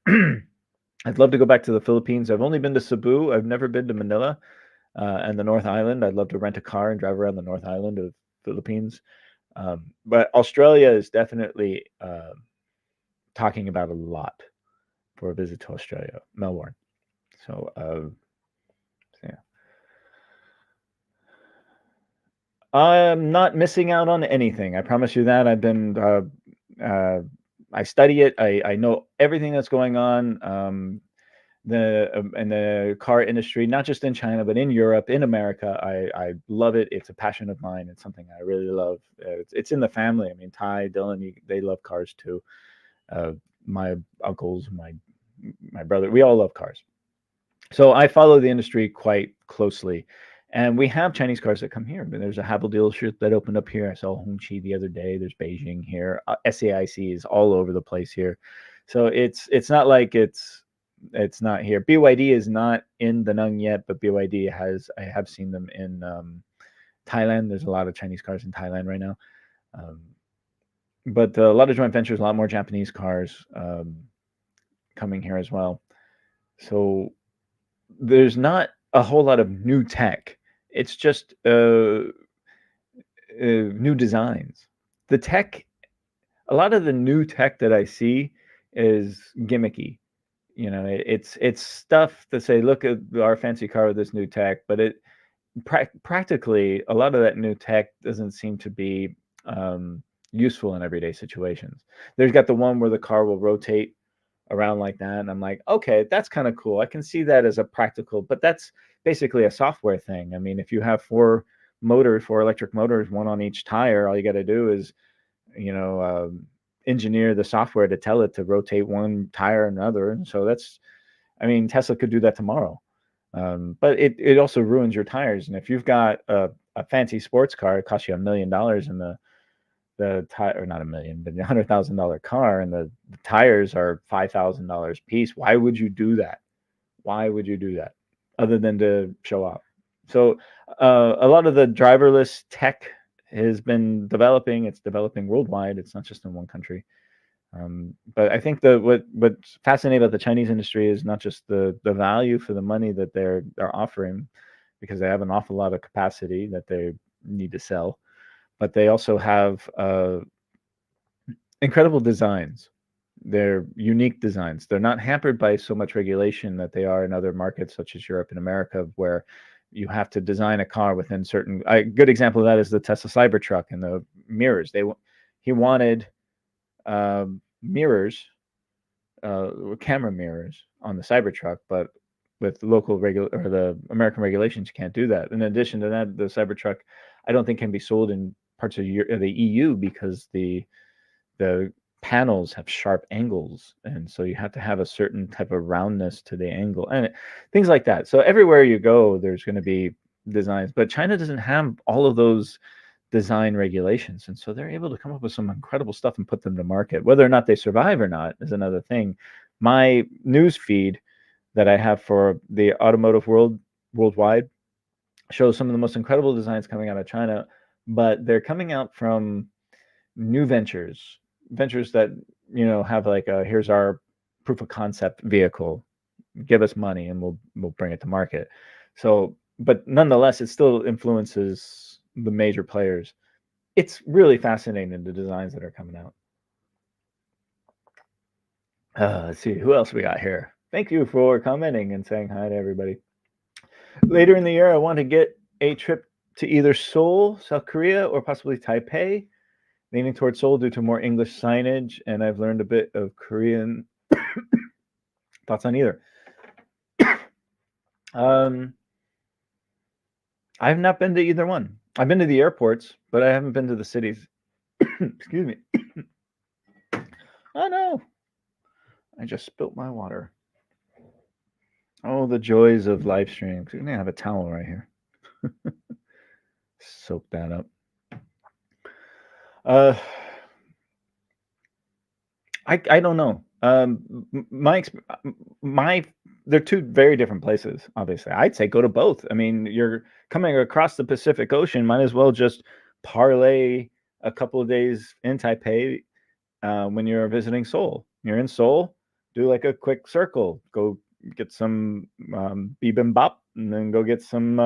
I'd love to go back to the Philippines. I've only been to Cebu. I've never been to Manila and the North Island. I'd love to rent a car and drive around the North Island of Philippines. But Australia is definitely talking about a lot for a visit to Australia, Melbourne. So, yeah. I'm not missing out on anything. I promise you that. I've been, I study it. I know everything that's going on. In the car industry, not just in China, but in Europe, in America. I love it. It's a passion of mine. It's something I really love. It's in the family. I mean, Ty, Dylan, they love cars too. My uncles, my brother, we all love cars. So I follow the industry quite closely. And we have Chinese cars that come here. There's a Havel dealership that opened up here. I saw Hongqi the other day. There's Beijing here. SAIC is all over the place here. So it's not like it's not here. BYD is not in Da Nang yet, but BYD I have seen them in Thailand. There's a lot of Chinese cars in Thailand right now. but a lot of joint ventures, a lot more Japanese cars coming here as well. So there's not a whole lot of new tech. It's just new designs. The tech, a lot of the new tech that I see is gimmicky. You know, it's stuff to say, look at our fancy car with this new tech, but it practically a lot of that new tech doesn't seem to be useful in everyday situations. There's got the one where the car will rotate around like that, and I'm like, okay, that's kind of cool. I can see that as a practical, but that's basically a software thing. I mean, if you have four electric motors, one on each tire, all you got to do is, you know, engineer the software to tell it to rotate one tire and another. And so that's, I mean, Tesla could do that tomorrow. But it also ruins your tires. And if you've got a fancy sports car, it costs you $1 million, and the tire, or not $1 million, but $100,000 car, and the tires are $5,000 piece. Why would you do that? Why would you do that? Other than to show off. So a lot of the driverless tech has been developing. It's developing worldwide. It's not just in one country. But I think what's fascinating about the Chinese industry is not just the value for the money that they're offering, because they have an awful lot of capacity that they need to sell, but they also have incredible designs. They're unique designs. They're not hampered by so much regulation that they are in other markets such as Europe and America, where you have to design a car within certain. A good example of that is the Tesla Cybertruck and the mirrors. He wanted mirrors, camera mirrors on the Cybertruck, but with local or the American regulations, you can't do that. In addition to that, the Cybertruck, I don't think, can be sold in parts of the EU because the panels have sharp angles, and so you have to have a certain type of roundness to the angle and things like that. So everywhere you go, there's going to be designs, but China doesn't have all of those design regulations, and so they're able to come up with some incredible stuff and put them to market. Whether or not they survive or not is another thing. My news feed that I have for the automotive worldwide shows some of the most incredible designs coming out of China, but they're coming out from new ventures that, you know, have like here's our proof of concept vehicle, give us money and we'll bring it to market. So, but nonetheless, it still influences the major players. It's really fascinating, the designs that are coming out. Let's see who else we got here. Thank you for commenting and saying hi to everybody. Later in the year, I want to get a trip to either Seoul, South Korea, or possibly Taipei, leaning towards Seoul due to more English signage, and I've learned a bit of Korean. Thoughts on either? I've not been to either one. I've been to the airports, but I haven't been to the cities. Excuse me. Oh no! I just spilt my water. Oh, the joys of live streams. I'm gonna have a towel right here. Soak that up. I don't know. They're two very different places. Obviously, I'd say go to both. I mean, you're coming across the Pacific Ocean, might as well just parlay a couple of days in Taipei when you're visiting Seoul. You're in Seoul, do like a quick circle, go get some bibimbap, and then go get some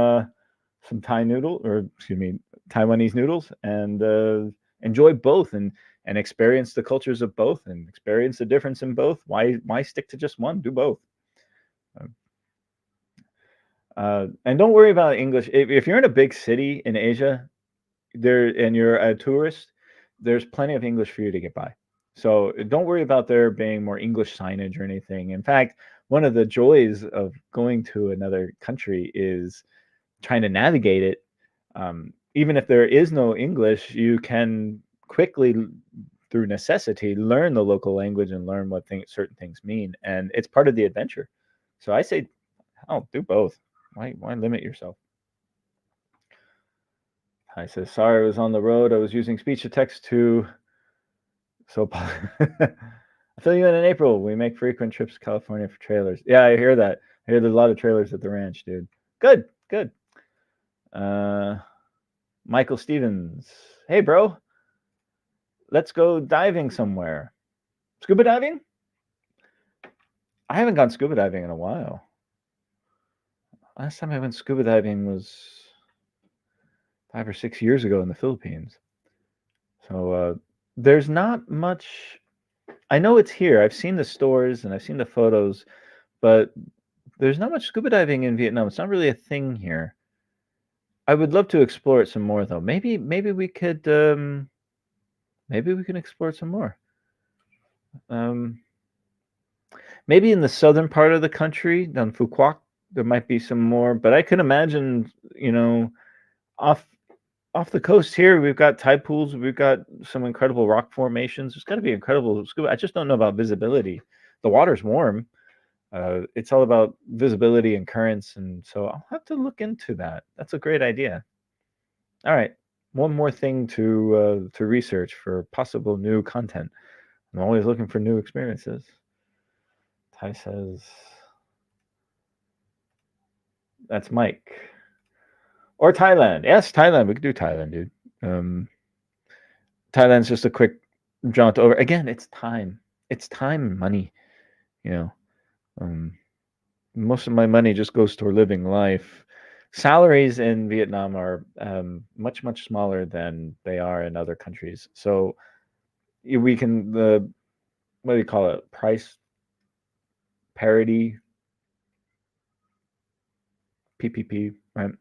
Taiwanese noodles, and enjoy both and experience the cultures of both and experience the difference in both. Why stick to just one? Do both. And don't worry about English. If you're in a big city in Asia, and you're a tourist, there's plenty of English for you to get by. So don't worry about there being more English signage or anything. In fact, one of the joys of going to another country is trying to navigate it. Even if there is no English, you can quickly, through necessity, learn the local language and learn what certain things mean, and it's part of the adventure. So I say, do both. Why limit yourself? I said, sorry, I was on the road. I was using speech to text to. So I'll fill you in April. We make frequent trips to California for trailers. Yeah, I hear that. I hear there's a lot of trailers at the ranch, dude. Good. Michael Stevens. Hey, bro. let's go diving somewhere. Scuba diving? I haven't gone scuba diving in a while. Last time I went scuba diving was 5 or 6 years ago in the Philippines. So there's not much. I know it's here. I've seen the stores and I've seen the photos, but there's not much scuba diving in Vietnam. It's not really a thing here. I would love to explore it some more, though. Maybe we could maybe we can explore it some more. Maybe in the southern part of the country, down Phu Quoc, there might be some more. But I can imagine, off the coast here, we've got tide pools. We've got some incredible rock formations. There's got to be incredible scuba. I just don't know about visibility. The water's warm. It's all about visibility and currents, and so I'll have to look into that. That's a great idea. All right, one more thing to research for possible new content. I'm always looking for new experiences. Ty says that's Mike. Or Thailand. Yes, Thailand. We could do Thailand, dude. Thailand's just a quick jaunt over. Again, it's time. It's time and money. Most of my money just goes toward living life. Salaries in Vietnam are much, much smaller than they are in other countries. So we can, what do you call it? Price parity, PPP, right?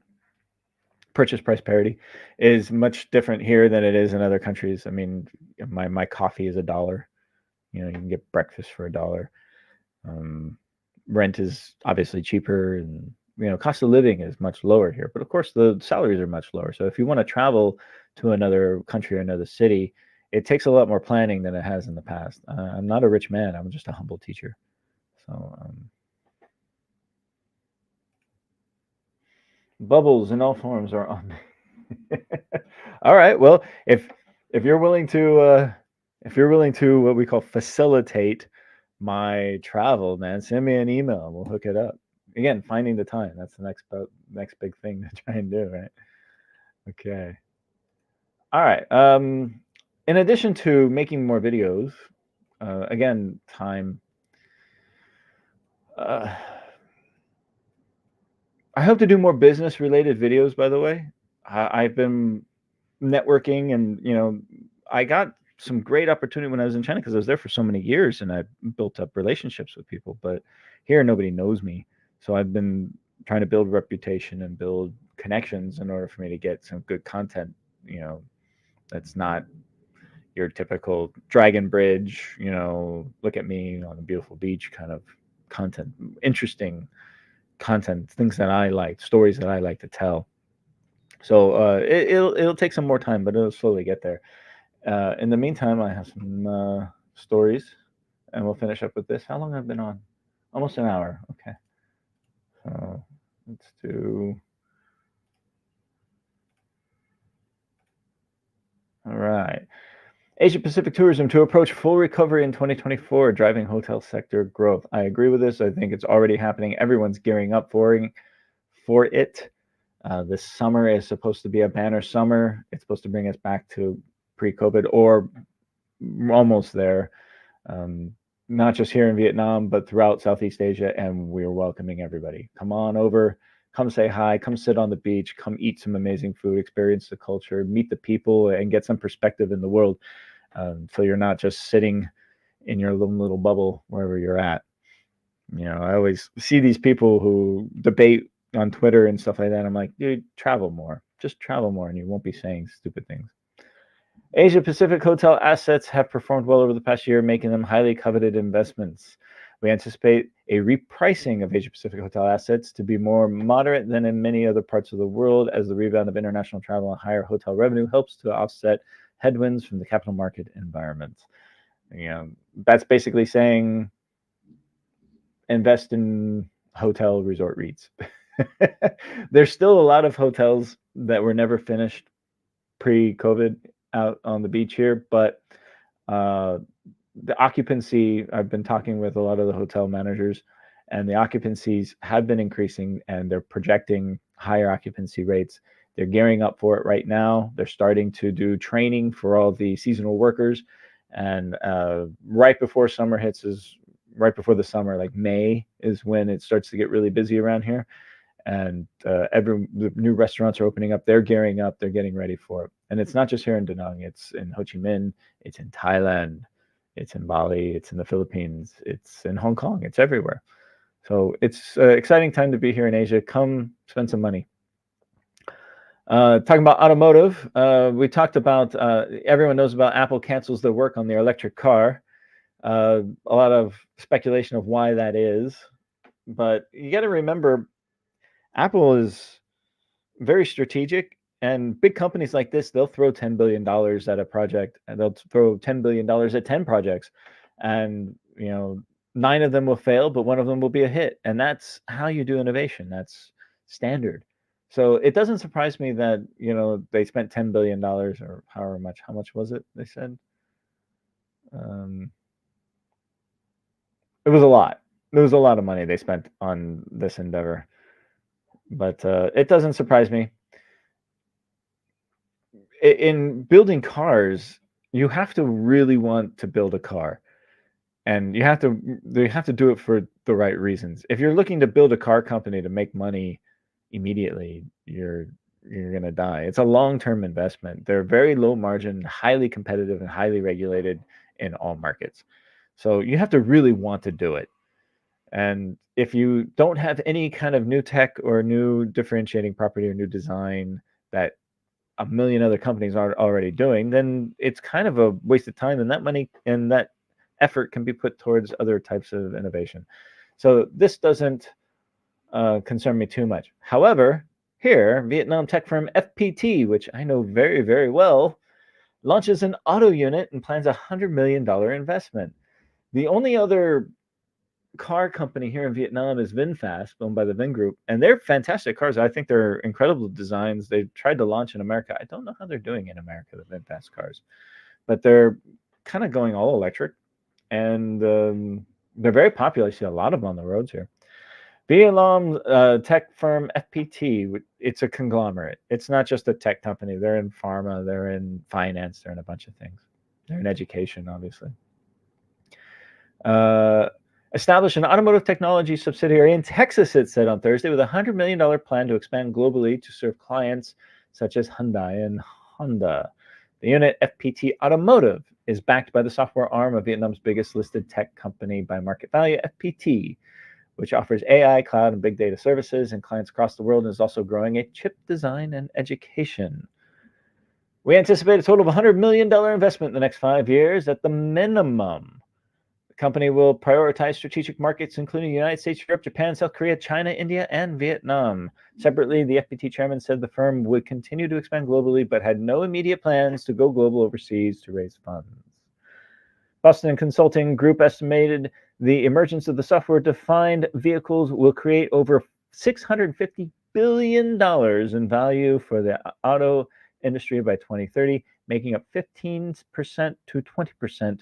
Purchase price parity is much different here than it is in other countries. I mean, my coffee is $1. You can get breakfast for $1. Rent is obviously cheaper, and cost of living is much lower here. But of course, the salaries are much lower. So if you want to travel to another country or another city, it takes a lot more planning than it has in the past. I'm not a rich man. I'm just a humble teacher. So bubbles in all forms are on. All right. Well, if you're willing to what we call facilitate my travel, man, send me an email and we'll hook it up. Again, finding the time. That's the next big thing to try and do, right? Okay. All right. In addition to making more videos, again, time. I hope to do more business related videos, by the way. I've been networking, and I got some great opportunity when I was in China because I was there for so many years and I built up relationships with people. But here, nobody knows me. So I've been trying to build reputation and build connections in order for me to get some good content, that's not your typical Dragon Bridge, look at me on a beautiful beach kind of content, interesting content, things that I like, stories that I like to tell. So it'll take some more time, but it'll slowly get there. In the meantime, I have some stories, and we'll finish up with this. How long have I been on? Almost an hour. Okay. So let's do. All right. Asia Pacific tourism to approach full recovery in 2024, driving hotel sector growth. I agree with this. I think it's already happening. Everyone's gearing up for it. This summer is supposed to be a banner summer. It's supposed to bring us back to pre-COVID or almost there. Not just here in Vietnam, but throughout Southeast Asia, and we're welcoming everybody. Come on over, come say hi, come sit on the beach, come eat some amazing food, experience the culture, meet the people, and get some perspective in the world. So you're not just sitting in your little bubble wherever you're at. I always see these people who debate on Twitter and stuff like that. I'm like, dude, travel more. Just travel more, and you won't be saying stupid things. Asia Pacific hotel assets have performed well over the past year, making them highly coveted investments. We anticipate a repricing of Asia Pacific hotel assets to be more moderate than in many other parts of the world, as the rebound of international travel and higher hotel revenue helps to offset headwinds from the capital market environment. That's basically saying invest in hotel resort REITs. There's still a lot of hotels that were never finished pre-COVID out on the beach here, but the occupancy, I've been talking with a lot of the hotel managers, and the occupancies have been increasing, and they're projecting higher occupancy rates They're gearing up for it right now. They're starting to do training for all the seasonal workers. And right before summer hits right before the summer, like May is when it starts to get really busy around here. And the new restaurants are opening up. They're gearing up. They're getting ready for it. And it's not just here in Da Nang. It's in Ho Chi Minh. It's in Thailand. It's in Bali. It's in the Philippines. It's in Hong Kong. It's everywhere. So it's an exciting time to be here in Asia. Come spend some money. Talking about automotive, we talked about, everyone knows about Apple cancels their work on their electric car. A lot of speculation of why that is. But you got to remember, Apple is very strategic, and big companies like this, they'll throw $10 billion at a project, and they'll throw $10 billion at 10 projects. And, 9 of them will fail, but 1 of them will be a hit. And that's how you do innovation. That's standard. So it doesn't surprise me that, they spent $10 billion or however much. How much was it, they said? It was a lot. There was a lot of money they spent on this endeavor. But it doesn't surprise me. In building cars, you have to really want to build a car. And they have to do it for the right reasons. If you're looking to build a car company to make money immediately, you're going to die. It's a long-term investment. They're very low margin, highly competitive, and highly regulated in all markets. So you have to really want to do it. And if you don't have any kind of new tech or new differentiating property or new design that a million other companies are already doing, then it's kind of a waste of time, and that money and that effort can be put towards other types of innovation. So this doesn't concern me too much. However, here, Vietnam tech firm FPT, which I know very, very well, launches an auto unit and plans a $100 million investment. The only other car company here in Vietnam is VinFast, owned by the Vin Group, and they're fantastic cars. I think they're incredible designs. They've tried to launch in America. I don't know how they're doing in America, the VinFast cars, but they're kind of going all electric, and they're very popular. I see a lot of them on the roads here. Vietnam tech firm FPT, it's a conglomerate. It's not just a tech company. They're in pharma, they're in finance, they're in a bunch of things. They're in education, obviously. Establish an automotive technology subsidiary in Texas, it said on Thursday, with a $100 million plan to expand globally to serve clients such as Hyundai and Honda. The unit, FPT Automotive, is backed by the software arm of Vietnam's biggest listed tech company by market value, FPT, which offers AI, cloud, and big data services and clients across the world, and is also growing a chip design and education. We anticipate a total of $100 million investment in the next 5 years at the minimum. The company will prioritize strategic markets, including the United States, Europe, Japan, South Korea, China, India, and Vietnam. Separately, the FPT chairman said the firm would continue to expand globally, but had no immediate plans to go global overseas to raise funds. Boston Consulting Group estimated the emergence of the software-defined vehicles will create over $650 billion in value for the auto industry by 2030, making up 15% to 20%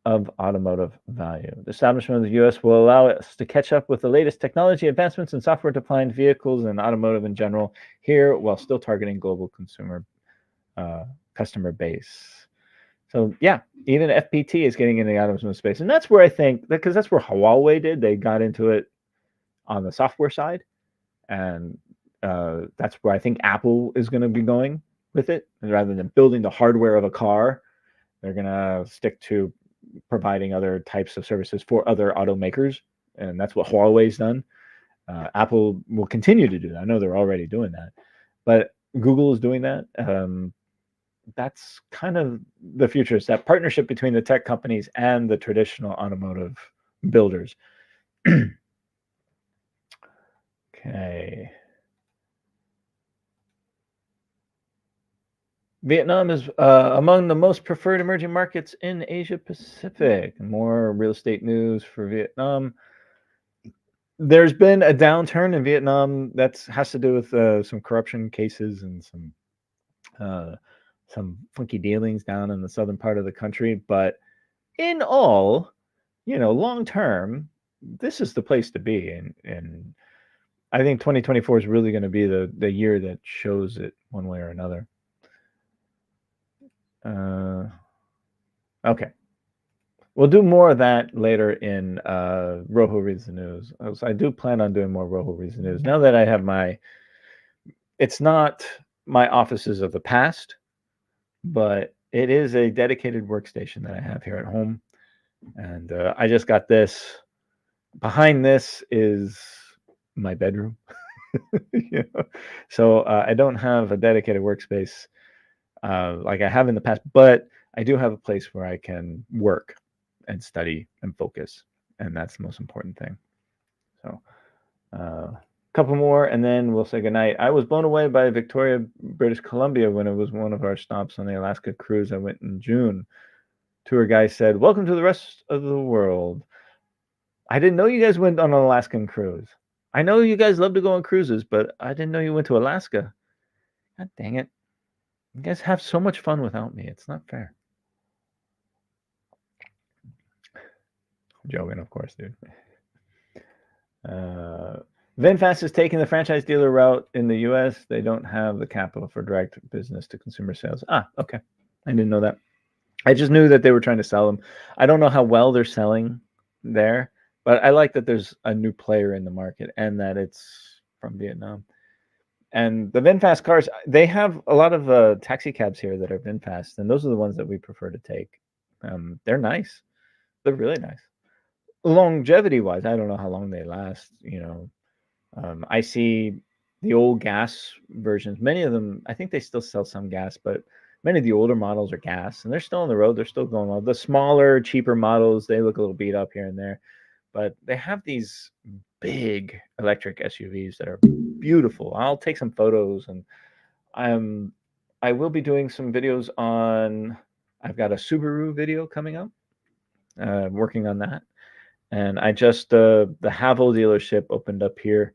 of automotive value. The establishment of the U.S. will allow us to catch up with the latest technology advancements in software-defined vehicles and automotive in general here, while still targeting global customer base. So yeah, even FPT is getting into the automotive space, and that's where I think, because that's where Huawei did. They got into it on the software side, and that's where I think Apple is going to be going with it. And rather than building the hardware of a car, they're going to stick to providing other types of services for other automakers, and that's what Huawei's done. Apple will continue to do that. I know they're already doing that, but Google is doing that. That's kind of the future. It's that partnership between the tech companies and the traditional automotive builders. Okay. Vietnam is among the most preferred emerging markets in Asia Pacific. More real estate news for Vietnam. There's been a downturn in Vietnam that has to do with some corruption cases and some funky dealings down in the southern part of the country. But in all, long term, this is the place to be. And I think 2024 is really going to be the year that shows it one way or another. Okay. We'll do more of that later in Rojo Reads the News. I do plan on doing more Rojo Reads the News. Now that I have it's not my offices of the past, but it is a dedicated workstation that I have here at home. And I just got this. Behind this is my bedroom. You know? So I don't have a dedicated workspace like I have in the past, but I do have a place where I can work and study and focus, and that's the most important thing. So a couple more, and then we'll say goodnight. I was blown away by Victoria, British Columbia when it was one of our stops on the Alaska cruise. I went in June. Tour guide said, "Welcome to the rest of the world." I didn't know you guys went on an Alaskan cruise. I know you guys love to go on cruises, but I didn't know you went to Alaska. God dang it. You guys have so much fun without me. It's not fair. I'm joking, of course, dude. VinFast is taking the franchise dealer route in the US. They don't have the capital for direct business to consumer sales. Okay. I didn't know that. I just knew that they were trying to sell them. I don't know how well they're selling there, but I like that there's a new player in the market and that it's from Vietnam. And the VinFast cars, they have a lot of taxi cabs here that are VinFast, and those are the ones that we prefer to take. They're nice. They're really nice. Longevity wise, I don't know how long they last. I see the old gas versions. Many of them, I think they still sell some gas, but many of the older models are gas, and they're still on the road. They're still going well. The smaller, cheaper models, they look a little beat up here and there, but they have these big electric SUVs that are beautiful. I'll take some photos, and I will be doing some videos on. I've got a Subaru video coming up. Working on that, and I just the Havel dealership opened up here,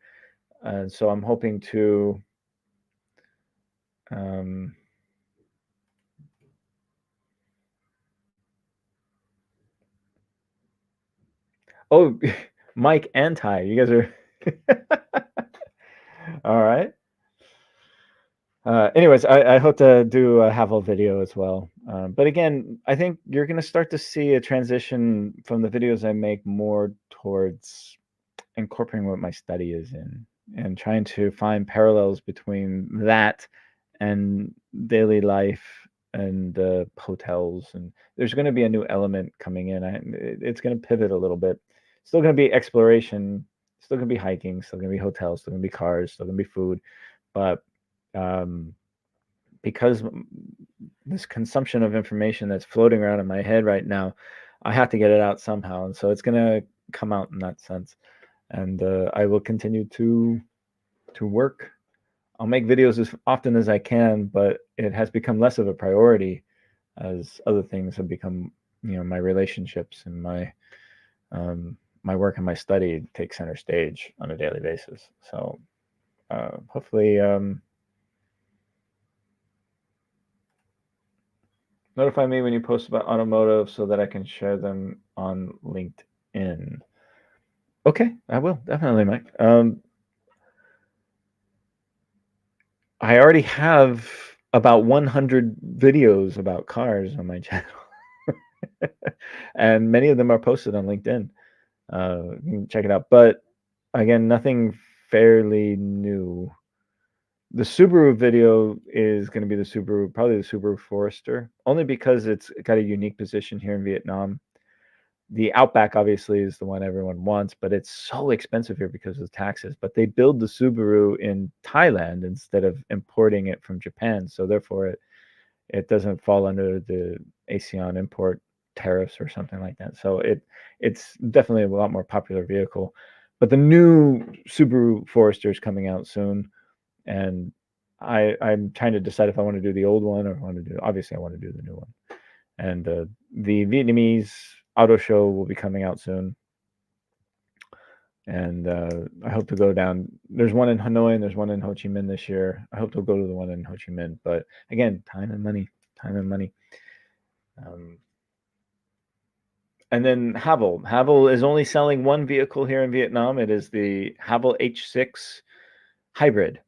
and so I'm hoping to. Oh, Mike and Ty, you guys are all right. Anyways, I hope to do a Havel video as well. But again, I think you're going to start to see a transition from the videos I make more towards incorporating what my study is in and trying to find parallels between that and daily life and hotels. And there's going to be a new element coming in. It's going to pivot a little bit. Still going to be exploration, still going to be hiking, still going to be hotels, still going to be cars, still going to be food. But because this consumption of information that's floating around in my head right now, I have to get it out somehow. And so it's going to come out in that sense. And I will continue to work. I'll make videos as often as I can, but it has become less of a priority as other things have become, my relationships and my work and my study take center stage on a daily basis. So hopefully notify me when you post about automotive so that I can share them on LinkedIn. Okay, I will definitely, Mike. I already have about 100 videos about cars on my channel, and many of them are posted on LinkedIn. You can check it out. But again, nothing fairly new. The Subaru video is going to be probably the Subaru Forester, only because it's got a unique position here in Vietnam. The Outback obviously is the one everyone wants, but it's so expensive here because of taxes. But they build the Subaru in Thailand instead of importing it from Japan, so therefore it doesn't fall under the ASEAN import tariffs or something like that. So it's definitely a lot more popular vehicle. But the new Subaru Forester is coming out soon, and I'm trying to decide if I want to do the old one or obviously I want to do the new one. And the Vietnamese auto show will be coming out soon. And I hope to go down. There's one in Hanoi and there's one in Ho Chi Minh this year. I hope to go to the one in Ho Chi Minh. But again, time and money. And then Havel. Havel is only selling one vehicle here in Vietnam. It is the Havel H6 hybrid,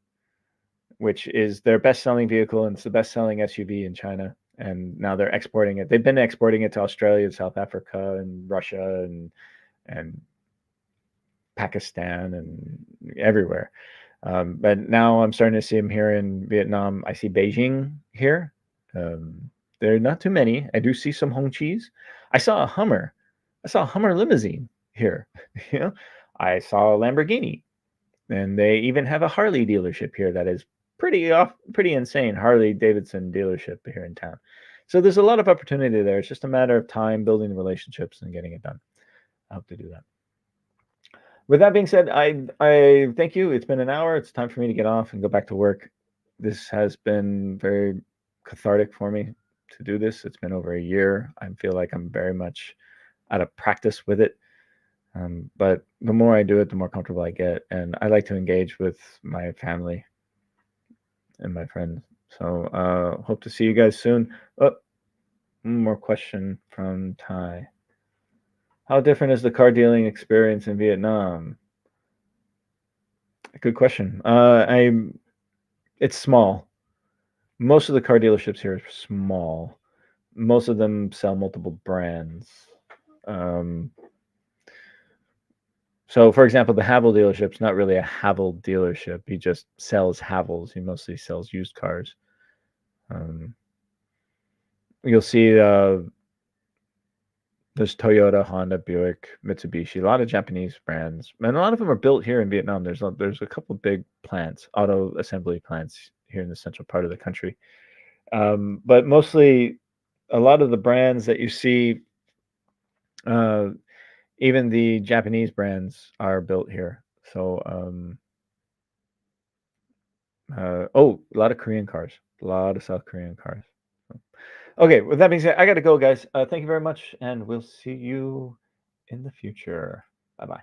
which is their best-selling vehicle, and it's the best-selling SUV in China. And now they're exporting it. They've been exporting it to Australia, South Africa, and Russia, and Pakistan, and everywhere. But now I'm starting to see them here in Vietnam. I see Beijing here. There are not too many. I do see some Hongqis. I saw a Hummer. I saw a Hummer limousine here. You know, I saw a Lamborghini, and they even have a Harley dealership here that is pretty insane. Harley Davidson dealership here in town. So there's a lot of opportunity there. It's just a matter of time, building the relationships, and getting it done. I hope to do that. With that being said, I thank you. It's been an hour. It's time for me to get off and go back to work. This has been very cathartic for me to do this. It's been over a year. I feel like I'm very much out of practice with it. But the more I do it, the more comfortable I get. And I like to engage with my family and my friends. So hope to see you guys soon. Oh, one more question from Ty. How different is the car dealing experience in Vietnam? Good question. It's small. Most of the car dealerships here are small. Most of them sell multiple brands. So, for example, the Havel dealership's not really a Havel dealership. He just sells Havels. He mostly sells used cars. You'll see there's Toyota, Honda, Buick, Mitsubishi, a lot of Japanese brands, and a lot of them are built here in Vietnam. There's a couple of big plants, auto assembly plants here in the central part of the country. But mostly, a lot of the brands that you see, even the Japanese brands, are built here. So, a lot of Korean cars, a lot of South Korean cars. Okay, with that being said, I got to go, guys. Thank you very much, and we'll see you in the future. Bye-bye.